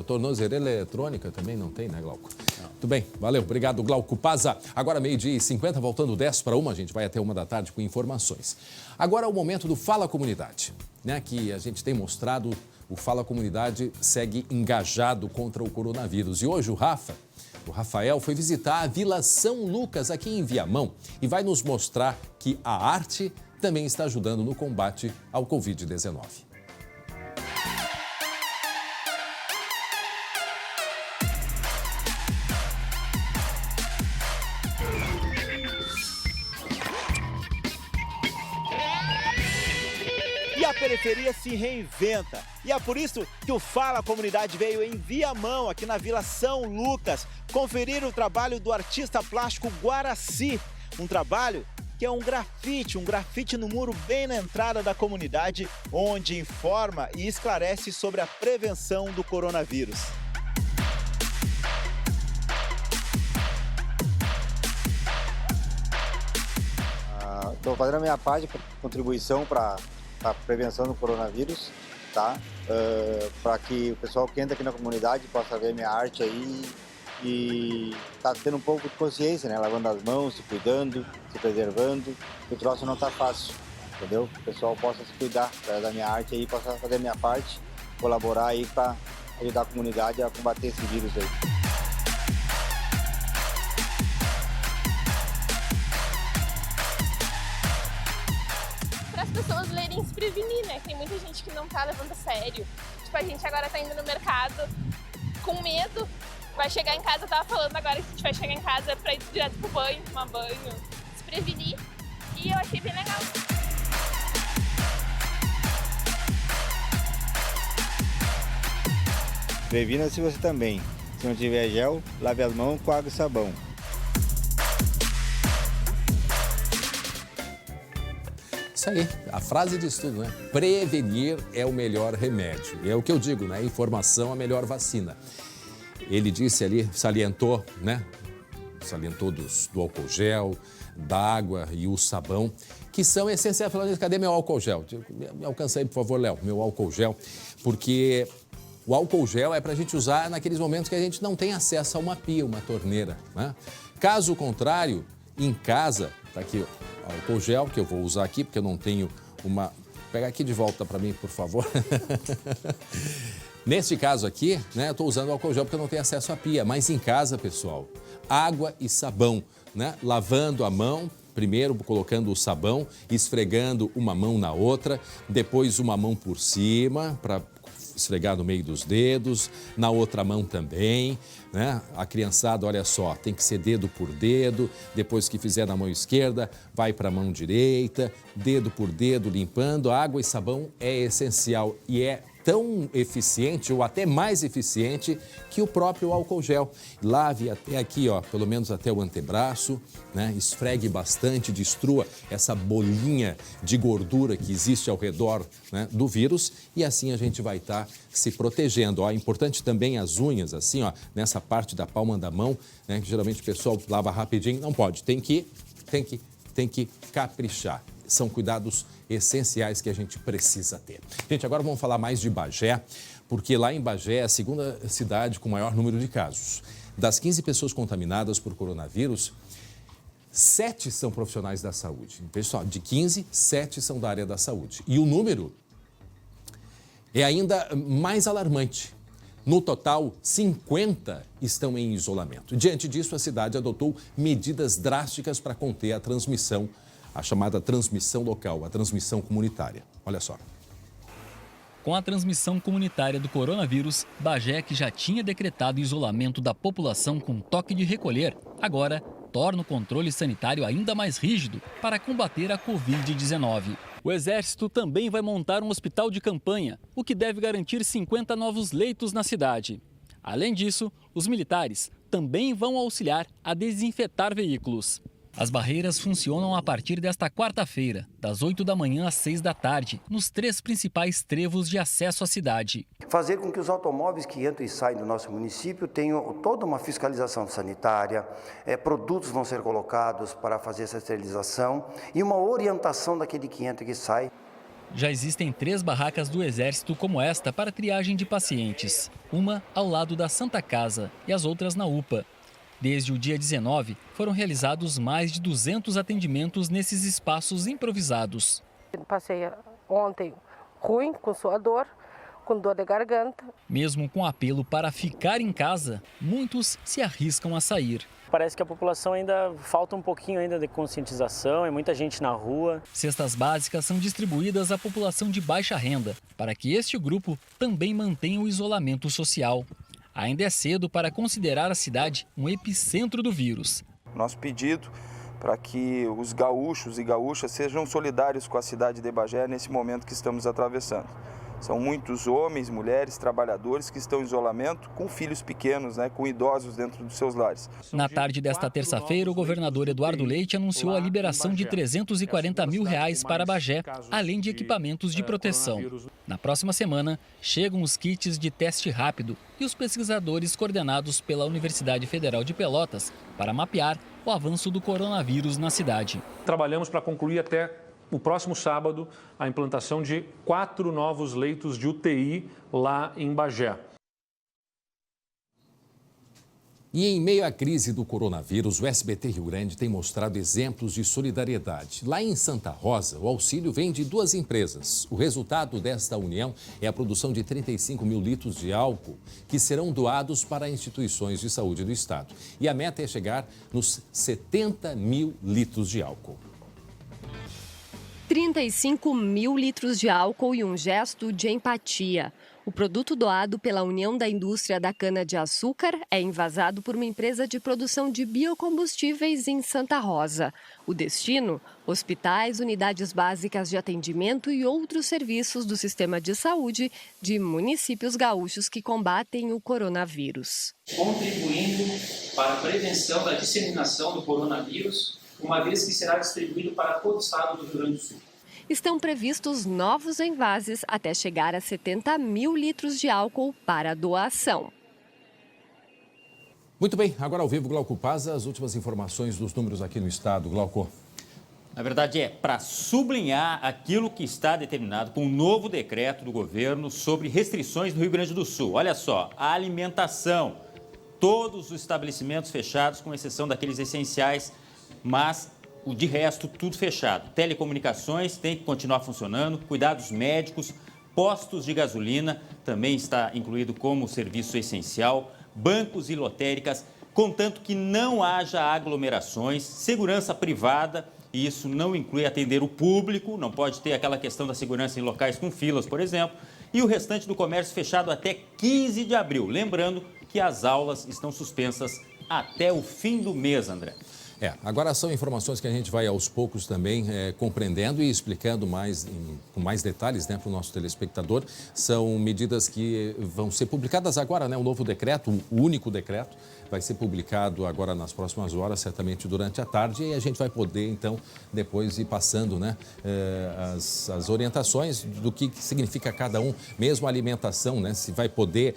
Speaker 1: tornozeleira eletrônica também, não tem, né, Glauco? Não. Tudo bem, valeu, obrigado, Glauco Pazza. Agora 12h50, voltando 10:50, a gente vai até 1h com informações. Agora é o momento do Fala Comunidade, né, que a gente tem mostrado. O Fala Comunidade segue engajado contra o coronavírus. E hoje o Rafael, foi visitar a Vila São Lucas, aqui em Viamão, e vai nos mostrar que a arte também está ajudando no combate ao Covid-19.
Speaker 9: A periferia se reinventa e é por isso que o Fala Comunidade veio em Viamão, aqui na Vila São Lucas, conferir o trabalho do artista plástico Guaraci, um trabalho que é um grafite no muro bem na entrada da comunidade, onde informa e esclarece sobre a prevenção do coronavírus.
Speaker 10: Estou fazendo a minha parte, contribuição para a prevenção do coronavírus, tá? Para que o pessoal que entra aqui na comunidade possa ver minha arte aí e tá tendo um pouco de consciência, né? Lavando as mãos, se cuidando, se preservando. O troço não tá fácil, entendeu? O pessoal possa se cuidar da minha arte aí, possa fazer a minha parte colaborar aí para ajudar a comunidade a combater esse vírus aí.
Speaker 11: Para as pessoas lerem e se prevenir, né? Tem muita gente que não tá levando a sério. Tipo, a gente agora tá indo no mercado com medo. Vai chegar em casa, eu tava falando agora que a gente vai chegar em casa pra ir direto pro banho, tomar banho, se prevenir. E eu achei bem legal.
Speaker 10: Previna-se você também. Se não tiver gel, lave as mãos com água e sabão.
Speaker 1: Isso aí, a frase diz tudo, né? Prevenir é o melhor remédio. E é o que eu digo, né? Informação é a melhor vacina. Ele disse ali, salientou, né? Salientou do álcool gel, da água e o sabão, que são essenciais. Falando nisso, cadê meu álcool gel? Me alcança aí, por favor, Léo, meu álcool gel, porque o álcool gel é para a gente usar naqueles momentos que a gente não tem acesso a uma pia, uma torneira, né? Caso contrário, em casa, tá aqui o álcool gel, que eu vou usar aqui, porque eu não tenho uma... Pega aqui de volta para mim, por favor. Neste caso aqui, né, eu estou usando álcool gel porque eu não tenho acesso à pia, mas em casa, pessoal, água e sabão, né? Lavando a mão, primeiro colocando o sabão, esfregando uma mão na outra, depois uma mão por cima para esfregar no meio dos dedos, na outra mão também, né? A criançada, olha só, tem que ser dedo por dedo, depois que fizer na mão esquerda, vai para a mão direita, dedo por dedo, limpando. Água e sabão é essencial e é tão eficiente ou até mais eficiente que o próprio álcool gel. Lave até aqui, ó, pelo menos até o antebraço, né? Esfregue bastante, destrua essa bolinha de gordura que existe ao redor, né, do vírus e assim a gente vai estar se protegendo. Ó, é importante também as unhas, assim, ó, nessa parte da palma da mão, né, que geralmente o pessoal lava rapidinho, não pode, tem que caprichar. São cuidados essenciais que a gente precisa ter. Gente, agora vamos falar mais de Bagé, porque lá em Bagé é a segunda cidade com maior número de casos. Das 15 pessoas contaminadas por coronavírus, 7 são profissionais da saúde. Pessoal, de 15, 7 são da área da saúde. E o número é ainda mais alarmante. No total, 50 estão em isolamento. Diante disso, a cidade adotou medidas drásticas para conter a transmissão, a chamada transmissão local, a transmissão comunitária. Olha só.
Speaker 12: Com a transmissão comunitária do coronavírus, Bagé, que já tinha decretado isolamento da população com toque de recolher, agora torna o controle sanitário ainda mais rígido para combater a Covid-19. O Exército também vai montar um hospital de campanha, o que deve garantir 50 novos leitos na cidade. Além disso, os militares também vão auxiliar a desinfetar veículos. As barreiras funcionam a partir desta quarta-feira, das 8 da manhã às 6 da tarde, nos 3 principais trevos de acesso à cidade.
Speaker 13: Fazer com que os automóveis que entram e saem do nosso município tenham toda uma fiscalização sanitária, produtos vão ser colocados para fazer essa esterilização e uma orientação daquele que entra e que sai.
Speaker 12: Já existem 3 barracas do Exército como esta para triagem de pacientes, uma ao lado da Santa Casa e as outras na UPA. Desde o dia 19, foram realizados mais de 200 atendimentos nesses espaços improvisados.
Speaker 24: Passei ontem ruim, com suador, com dor de garganta.
Speaker 12: Mesmo com apelo para ficar em casa, muitos se arriscam a sair.
Speaker 25: Parece que a população ainda falta um pouquinho ainda de conscientização, é muita gente na rua.
Speaker 12: Cestas básicas são distribuídas à população de baixa renda, para que este grupo também mantenha o isolamento social. Ainda é cedo para considerar a cidade um epicentro do vírus.
Speaker 26: Nosso pedido para que os gaúchos e gaúchas sejam solidários com a cidade de Bagé nesse momento que estamos atravessando. São muitos homens, mulheres, trabalhadores que estão em isolamento com filhos pequenos, com idosos dentro dos seus lares.
Speaker 12: Na tarde desta terça-feira, o governador Eduardo Leite anunciou a liberação de R$340 mil para Bagé, além de equipamentos de proteção. Na próxima semana, chegam os kits de teste rápido e os pesquisadores coordenados pela Universidade Federal de Pelotas para mapear o avanço do coronavírus na cidade.
Speaker 3: Trabalhamos para concluir até o próximo sábado a implantação de 4 novos leitos de UTI lá em Bagé.
Speaker 1: E em meio à crise do coronavírus, o SBT Rio Grande tem mostrado exemplos de solidariedade. Lá em Santa Rosa, o auxílio vem de 2 empresas. O resultado desta união é a produção de 35 mil litros de álcool, que serão doados para instituições de saúde do estado. E a meta é chegar nos 70 mil litros de álcool.
Speaker 14: 35 mil litros de álcool e um gesto de empatia. O produto doado pela União da Indústria da Cana-de-Açúcar é envasado por uma empresa de produção de biocombustíveis em Santa Rosa. O destino? Hospitais, unidades básicas de atendimento e outros serviços do sistema de saúde de municípios gaúchos que combatem o coronavírus.
Speaker 15: Contribuindo para a prevenção da disseminação do coronavírus, uma vez que será distribuído para todo o estado do Rio Grande do Sul.
Speaker 14: Estão previstos novos envases até chegar a 70 mil litros de álcool para doação.
Speaker 1: Muito bem, agora ao vivo, Glauco Paz, as últimas informações dos números aqui no estado. Glauco.
Speaker 4: Na verdade, é para sublinhar aquilo que está determinado com o novo decreto do governo sobre restrições no Rio Grande do Sul. Olha só, a alimentação, todos os estabelecimentos fechados, com exceção daqueles essenciais, mas o de resto, tudo fechado. Telecomunicações tem que continuar funcionando, cuidados médicos, postos de gasolina também está incluído como serviço essencial, bancos e lotéricas, contanto que não haja aglomerações, segurança privada, e isso não inclui atender o público, não pode ter aquela questão da segurança em locais com filas, por exemplo, e o restante do comércio fechado até 15 de abril. Lembrando que as aulas estão suspensas até o fim do mês, André.
Speaker 1: Agora são informações que a gente vai aos poucos também compreendendo e explicando com mais detalhes, né, para o nosso telespectador. São medidas que vão ser publicadas agora, né? O novo decreto, o único decreto, vai ser publicado agora nas próximas horas, certamente durante a tarde, e a gente vai poder, então, depois ir passando, né, as orientações do que significa cada um, mesmo a alimentação, né, se vai poder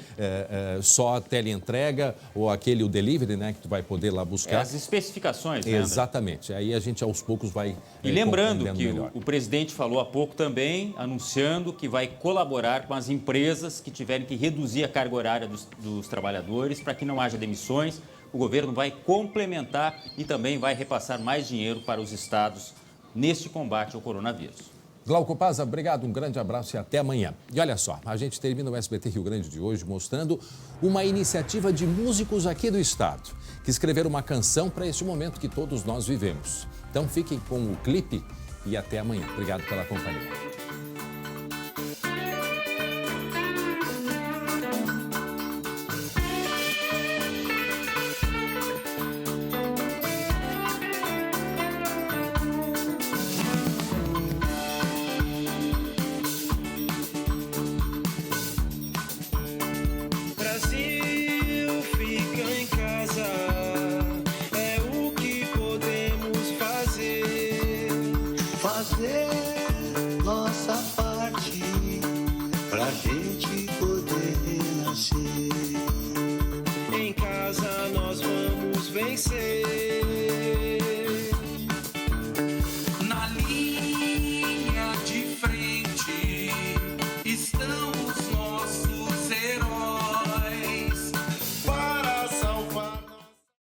Speaker 1: só a teleentrega ou o delivery, né, que tu vai poder lá buscar.
Speaker 4: As especificações, né?
Speaker 1: Exatamente, aí a gente aos poucos vai
Speaker 4: E lembrando que o presidente falou há pouco também, anunciando que vai colaborar com as empresas que tiverem que reduzir a carga horária dos trabalhadores para que não haja demissões. O governo vai complementar e também vai repassar mais dinheiro para os estados neste combate ao coronavírus.
Speaker 1: Glauco Paz, obrigado, um grande abraço e até amanhã. E olha só, a gente termina o SBT Rio Grande de hoje mostrando uma iniciativa de músicos aqui do estado, que escreveram uma canção para este momento que todos nós vivemos. Então fiquem com o clipe e até amanhã. Obrigado pela companhia.
Speaker 16: Fazer nossa parte pra gente poder renascer. Em casa nós vamos vencer.